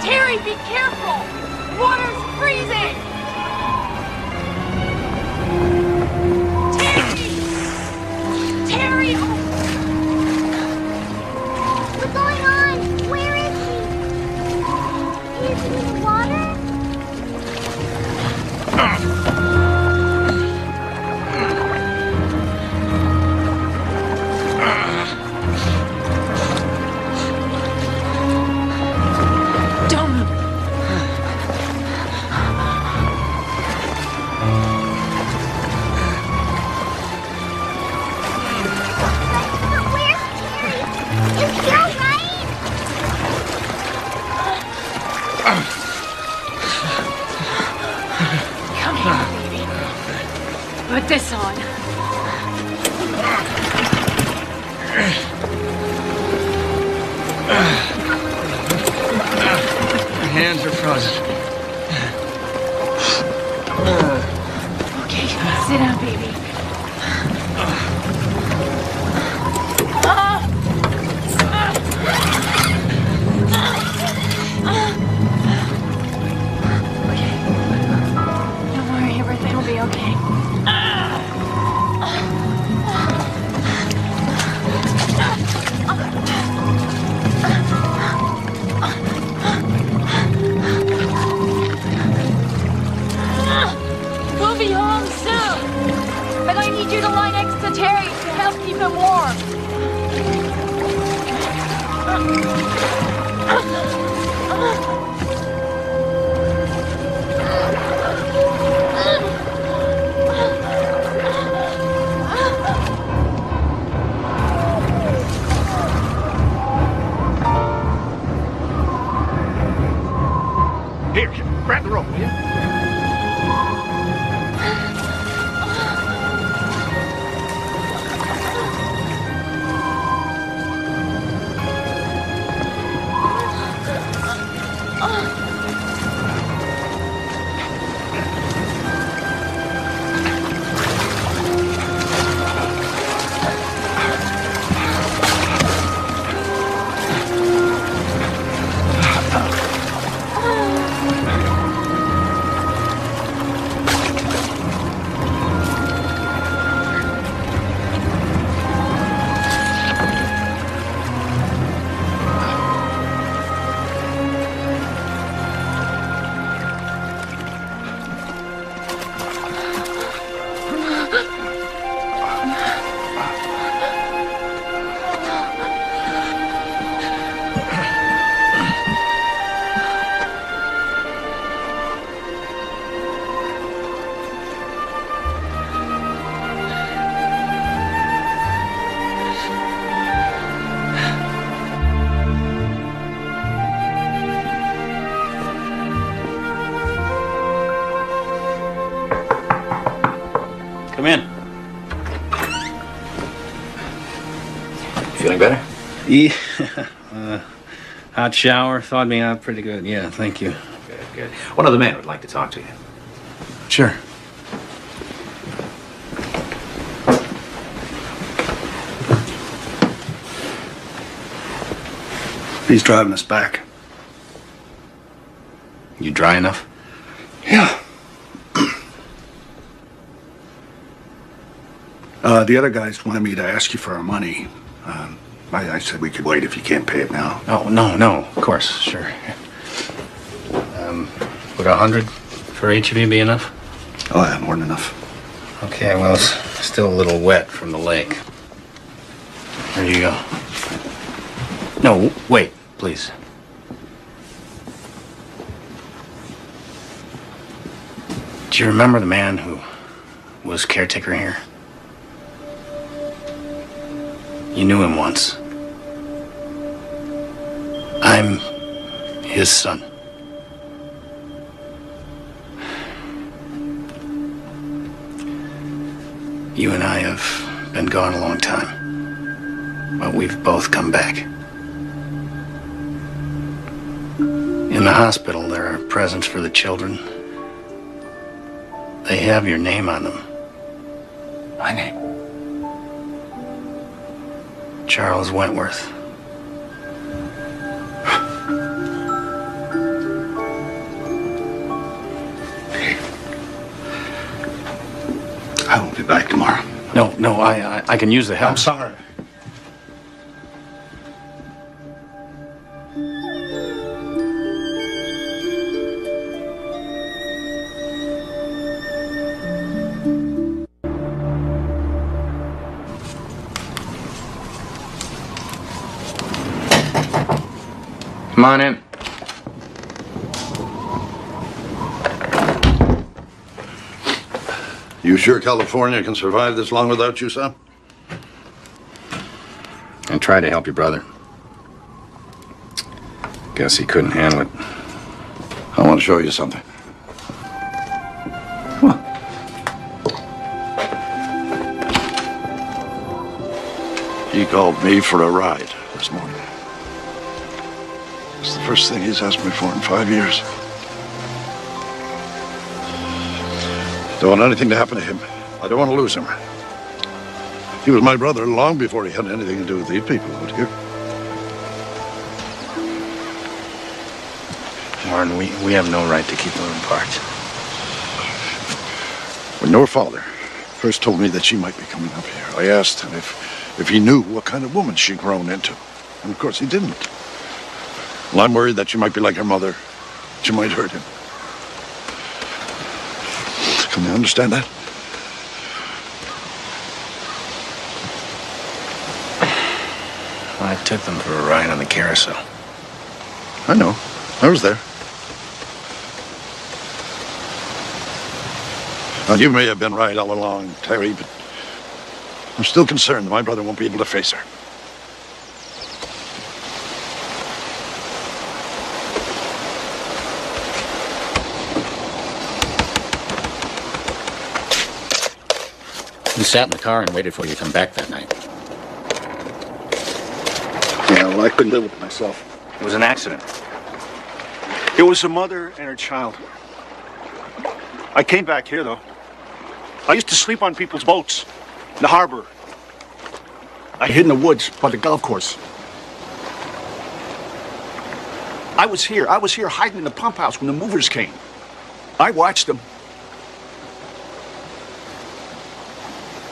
S5: Terry, be careful! Water's freezing! Terry!
S7: What's going on? Where is he? Is he in the water?
S5: Don't move.
S7: But where's Terry? Is he alright?
S5: Come here, baby. Put this on.
S9: My hands are frozen.
S5: Okay, sit down, baby. Okay. Don't worry, everything will be okay. We'll be home soon. But I need you to lie next to Terry to help keep him warm.
S8: Here, grab the rope, will you?
S6: Come in.
S1: Feeling better?
S6: Yeah. Hot shower thawed me out pretty good. Yeah, thank you.
S1: Good. One other man would like to talk to you.
S6: Sure. He's driving us back.
S1: You dry enough?
S6: Yeah. The other guys wanted me to ask you for our money. I said we could wait if you can't pay it now.
S1: Oh, no, of course, sure. Would 100 for each of you be enough?
S6: Oh, yeah, more than enough.
S1: Okay, well, it's still a little wet from the lake. There you go. No, wait, please. Do you remember the man who was caretaker here? You knew him once. I'm his son. You and I have been gone a long time, but we've both come back. In the hospital, there are presents for the children. They have your name on them.
S6: My name?
S1: Charles Wentworth.
S19: I won't be back tomorrow.
S1: No, I can use the help.
S19: I'm sorry.
S1: Come on in.
S19: You sure California can survive this long without you, son?
S1: I tried to help your brother. Guess he couldn't handle it.
S19: I want to show you something. He called me for a ride this morning. It's the first thing he's asked me for in 5 years. Don't want anything to happen to him. I don't want to lose him. He was my brother long before he had anything to do with these people out here.
S1: Warren, we have no right to keep them apart.
S19: When your father first told me that she might be coming up here, I asked him if he knew what kind of woman she'd grown into. And of course he didn't. Well, I'm worried that she might be like her mother. She might hurt him. Can you understand that?
S1: I took them for a ride on the carousel.
S19: I know. I was there. Now, you may have been right all along, Terry, but I'm still concerned that my brother won't be able to face her.
S1: We sat in the car and waited for you to come back that night.
S2: Yeah, well, I couldn't live with myself.
S1: It was an accident.
S2: It was a mother and her child. I came back here, though. I used to sleep on people's boats in the harbor. I hid in the woods by the golf course. I was here hiding in the pump house when the movers came. I watched them.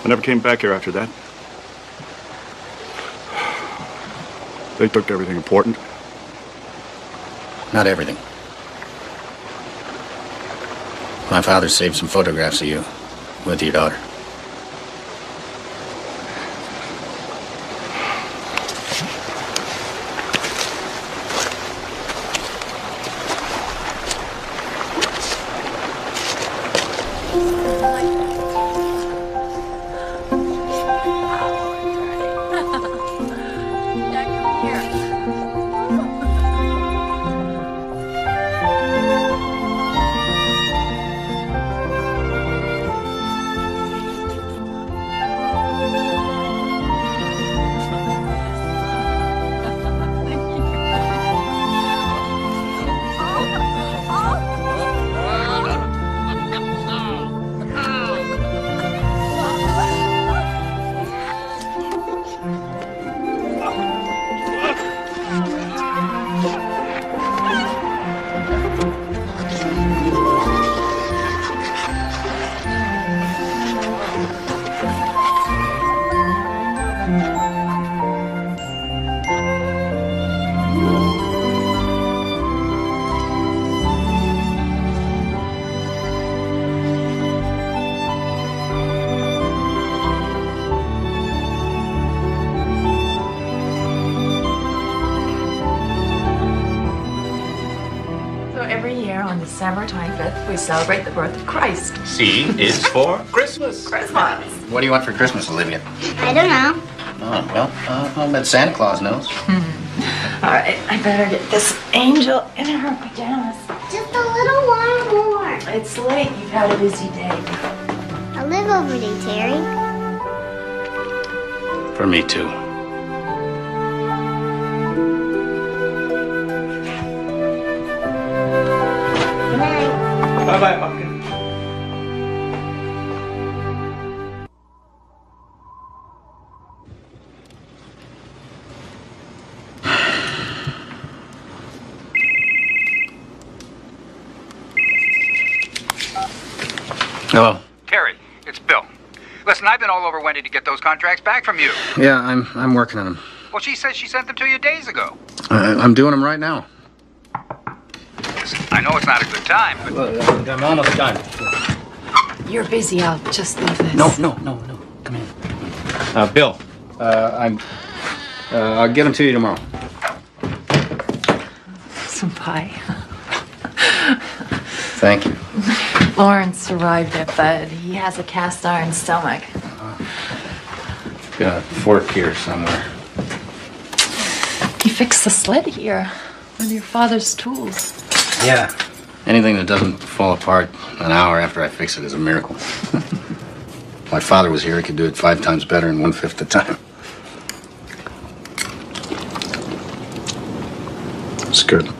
S2: I never came back here after that. They took everything important.
S1: Not everything. My father saved some photographs of you with your daughter.
S15: December 25th, we celebrate the birth of Christ.
S1: C is for Christmas.
S15: Christmas.
S1: What do you want for Christmas, Olivia?
S7: I don't know.
S1: Oh, well, I'll bet Santa Claus knows.
S15: All right, I better get this angel in her pajamas.
S7: Just a little while more.
S15: It's late. You've had a busy day.
S7: I'll live over day, Terry.
S1: For me, too.
S9: Bye-bye, Pumpkin.
S1: Hello.
S20: Terry, it's Bill. Listen, I've been all over Wendy to get those contracts back from you.
S1: Yeah, I'm working on them.
S20: Well, she said she sent them to you days ago.
S1: I'm doing them right now.
S20: Listen, I know it's not a good time, but...
S1: I'm almost done.
S15: You're busy. I'll just leave this.
S1: No. Come in. Bill, I'll get them to you tomorrow.
S15: Some pie.
S1: Thank you.
S15: Lawrence survived it, but he has a cast iron stomach.
S1: Got a fork here somewhere.
S15: You fixed the sled here with your father's tools.
S1: Yeah. Anything that doesn't fall apart an hour after I fix it is a miracle. My father was here, he could do it 5 times better in 1/5 the time. It's good.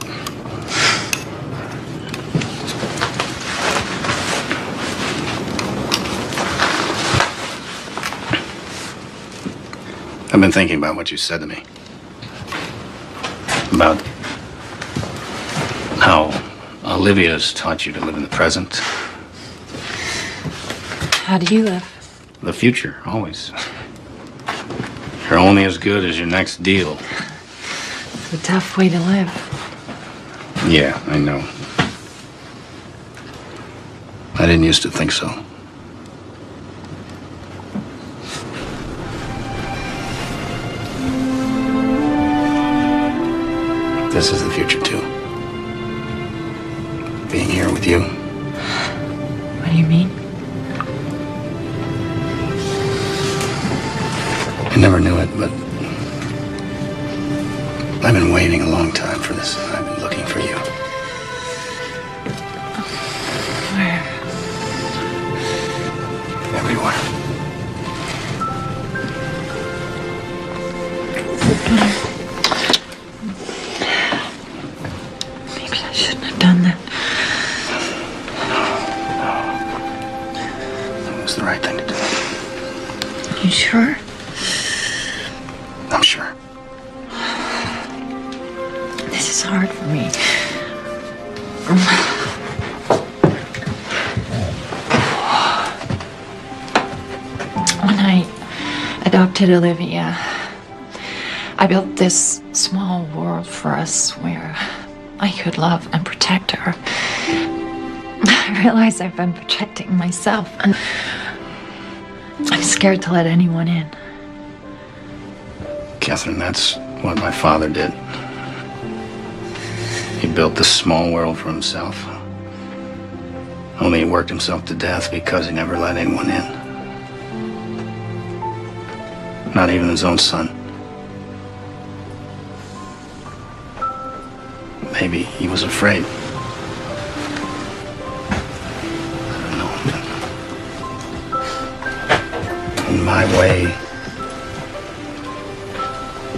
S1: I've been thinking about what you said to me. About how Olivia's taught you to live in the present.
S15: How do you live?
S1: The future, always. You're only as good as your next deal.
S15: It's a tough way to live.
S1: Yeah, I know. I didn't used to think so. This is the future, too. Being here with you.
S15: What do you mean?
S1: I never knew it, but I've been waiting a long time for this. I've been looking for you.
S15: Where?
S1: Everywhere.
S15: Maybe I shouldn't have done that.
S1: It was the right thing to do.
S15: You sure?
S1: I'm sure.
S15: This is hard for me. When I adopted Olivia, I built this small world for us where I could love and protect her. I realize I've been protecting myself, and I'm scared to let anyone in.
S1: Catherine, that's what my father did. He built this small world for himself. Only he worked himself to death because he never let anyone in. Not even his own son. Maybe he was afraid. I don't know. In my way,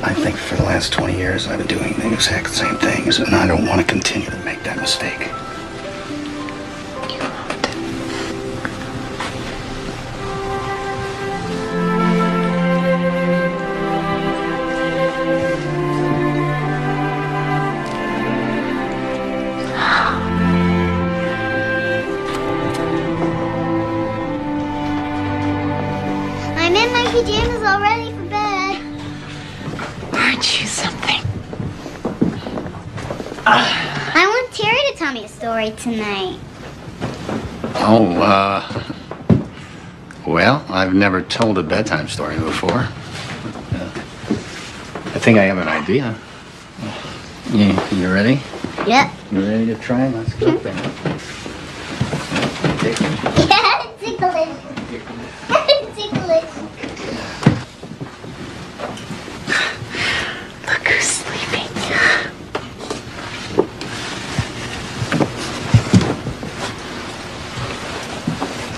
S1: I think for the last 20 years I've been doing the exact same things, and I don't want to continue to make that mistake.
S7: I'm in my pajamas all ready for bed.
S15: Aren't you something?
S7: I want Terry to tell me a story tonight.
S1: Oh, well, I've never told a bedtime story before. I think I have an idea. You ready?
S7: Yep.
S1: You ready to try? Let's go then.
S7: Yeah, ticklish. Ticklish.
S15: Look who's sleeping.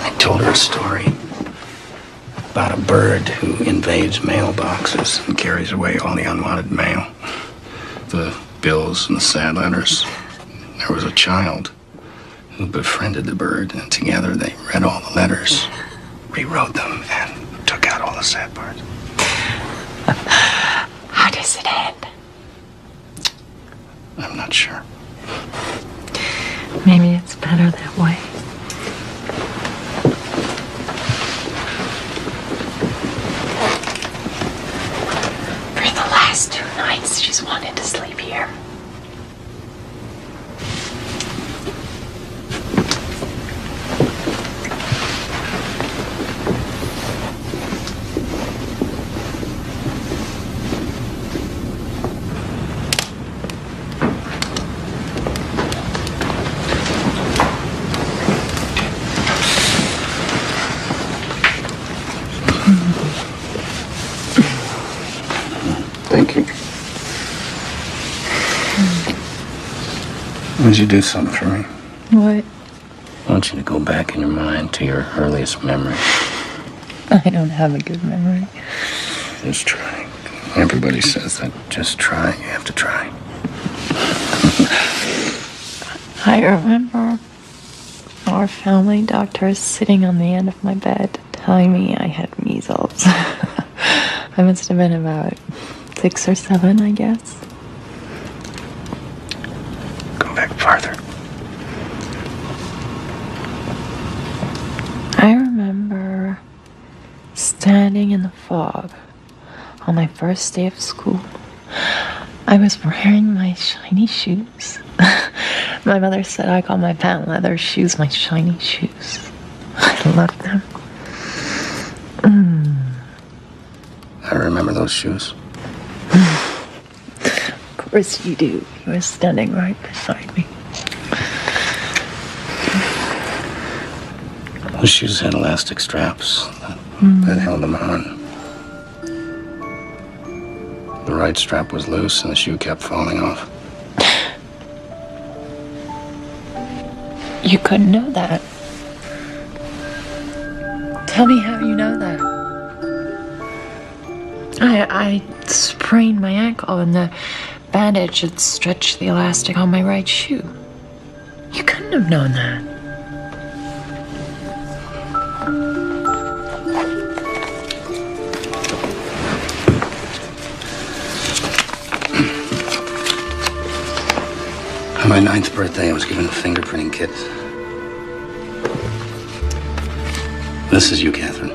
S1: I told her a story about a bird who invades mailboxes and carries away all the unwanted mail. The bills and the sad letters. There was a child who befriended the bird, and together they read all the letters, rewrote them, and took out all the sad parts.
S15: How does it end?
S1: I'm not sure.
S15: Maybe it's better that way.
S1: Would you do something for me?
S15: What?
S1: I want you to go back in your mind to your earliest memory.
S15: I don't have a good memory.
S1: Just try. Everybody says that. Just try. You have to try.
S15: I remember our family doctor sitting on the end of my bed telling me I had measles. I must have been about 6 or 7, I guess.
S1: Go back farther.
S15: I remember standing in the fog on my first day of school. I was wearing my shiny shoes. My mother said I called my patent leather shoes my shiny shoes. I loved them.
S1: I remember those shoes.
S15: Of course you do. You were standing right beside me.
S1: Those shoes had elastic straps that held them on. The right strap was loose and the shoe kept falling off.
S15: You couldn't know that. Tell me how you know that. I sprained my ankle and the bandage had stretched the elastic on my right shoe. You couldn't have known that.
S1: On my 9th birthday, I was given a fingerprinting kit. This is you, Catherine.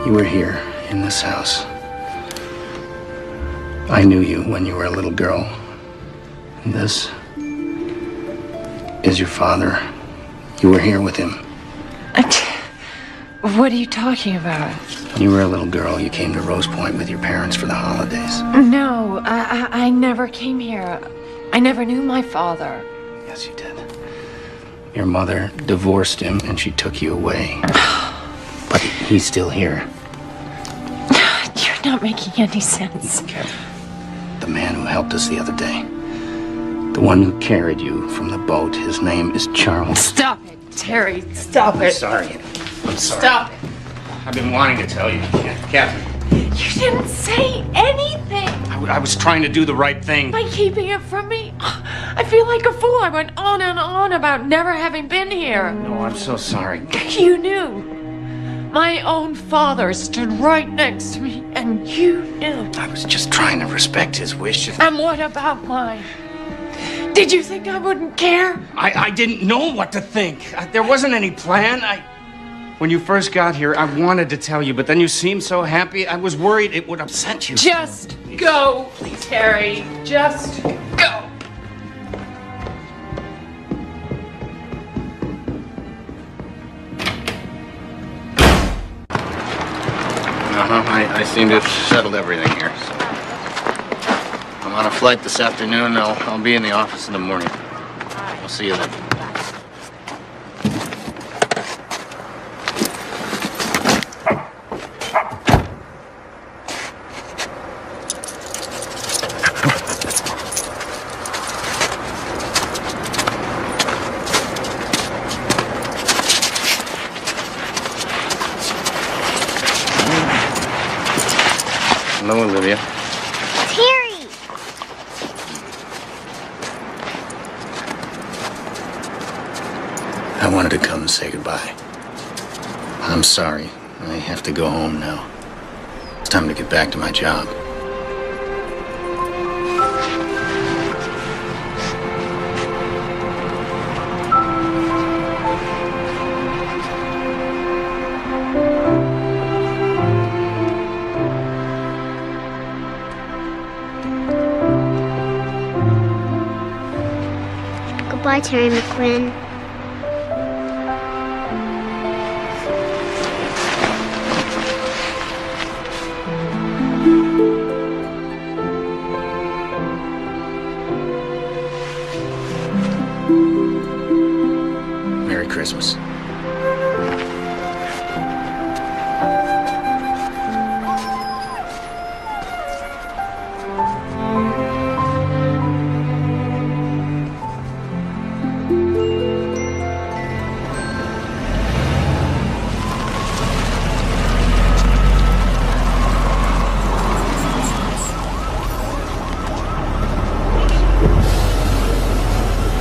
S1: You were here in this house. I knew you when you were a little girl. And this is your father. You were here with him.
S15: What are you talking about?
S1: When you were a little girl, you came to Rose Point with your parents for the holidays.
S15: No, I never came here. I never knew my father.
S1: Yes, you did. Your mother divorced him and she took you away. But he's still here.
S15: You're not making any sense.
S1: The man who helped us the other day. The one who carried you from the boat. His name is Charles.
S15: Stop it, Terry. Stop
S1: I'm
S15: it.
S1: sorry. I'm sorry.
S15: Stop it.
S1: I've been wanting to tell you, Catherine.
S15: You didn't say anything.
S1: I was trying to do the right thing.
S15: By keeping it from me, I feel like a fool. I went on and on about never having been here.
S1: No, I'm so sorry.
S15: You knew. My own father stood right next to me, and you knew.
S1: I was just trying to respect his wishes.
S15: And what about mine? Did you think I wouldn't care?
S1: I didn't know what to think. There wasn't any plan. When you first got here, I wanted to tell you, but then you seemed so happy, I was worried it would upset you.
S15: Just go, Terry. Just go.
S1: I seem to have settled everything here. So I'm on a flight this afternoon. I'll be in the office in the morning. I'll see you then. Hello, Olivia.
S7: Terry!
S1: I wanted to come and say goodbye. I'm sorry. I have to go home now. It's time to get back to my job.
S7: Goodbye, Terry McQuinn.
S1: Merry Christmas.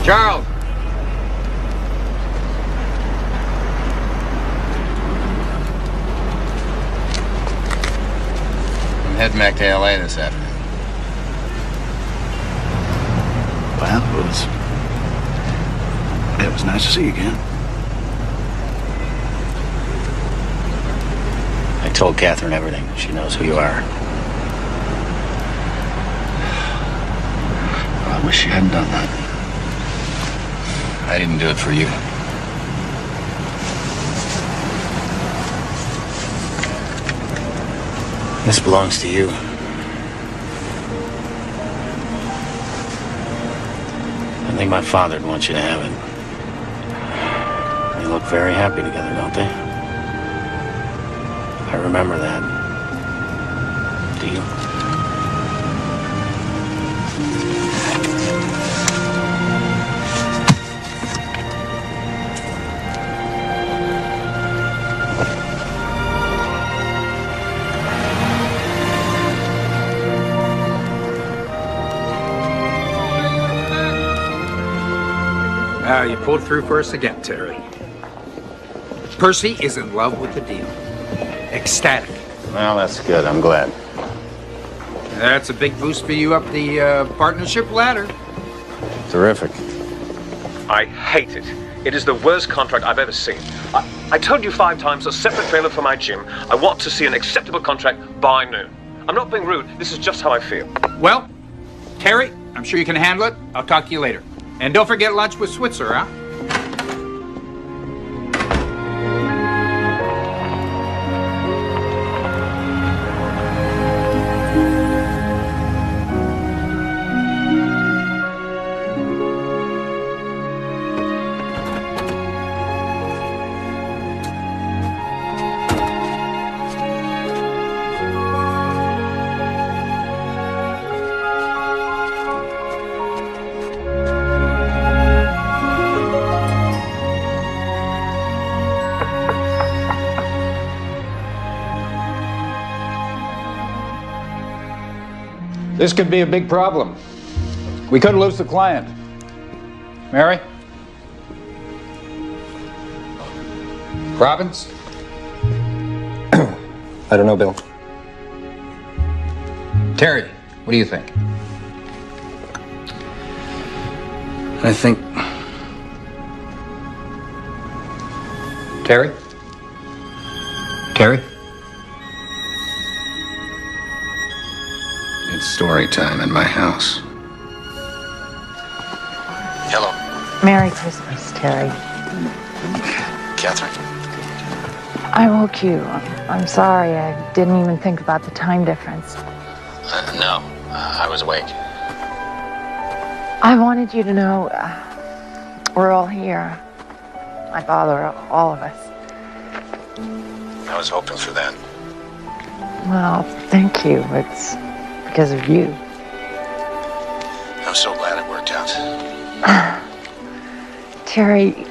S11: Charles!
S1: I'm heading back to L.A. this afternoon.
S2: Well, it was nice to see you again.
S1: I told Catherine everything. She knows who you are.
S2: I wish you hadn't done that.
S1: I didn't do it for you. This belongs to you. I think my father'd want you to have it. They look very happy together, don't they? I remember that. Do you?
S11: You pulled through for us again, Terry. Percy is in love with the deal. Ecstatic.
S1: Well, that's good. I'm glad.
S11: That's a big boost for you up the partnership ladder.
S1: Terrific.
S21: I hate it. It is the worst contract I've ever seen. I told you 5 times, a separate trailer for my gym. I want to see an acceptable contract by noon. I'm not being rude. This is just how I feel.
S11: Well, Terry, I'm sure you can handle it. I'll talk to you later. And don't forget lunch with Switzer, huh?
S22: This could be a big problem. We could lose the client. Mary? Robbins?
S14: I don't know, Bill.
S22: Terry, what do you think?
S1: I think...
S22: Terry? Terry?
S1: It's story time in my house. Hello.
S15: Merry Christmas, Terry.
S1: Catherine?
S15: I woke you. I'm sorry. I didn't even think about the time difference.
S1: No. I was awake.
S15: I wanted you to know we're all here. My father, all of us.
S1: I was hoping for that.
S15: Well, thank you. It's because of you.
S1: I'm so glad it worked out.
S15: Terry,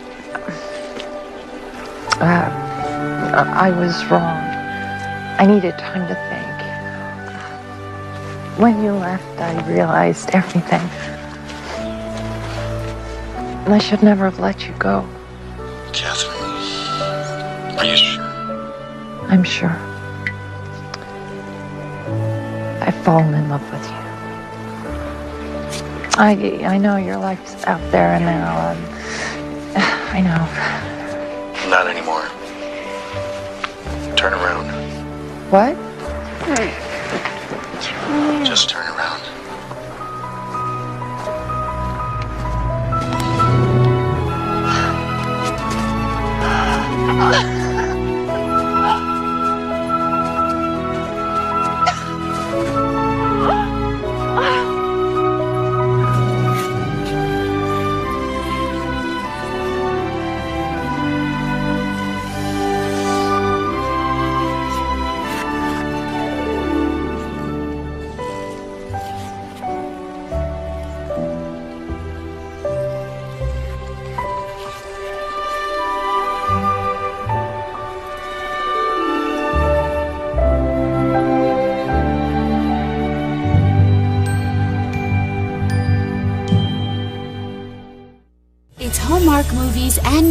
S15: I was wrong. I needed time to think. When you left, I realized everything. And I should never have let you go.
S1: Catherine, are you sure?
S15: I'm sure. I've fallen in love with you. I know your life's out there now. I know.
S1: Not anymore. Turn around.
S15: What?
S1: Just turn around.
S7: And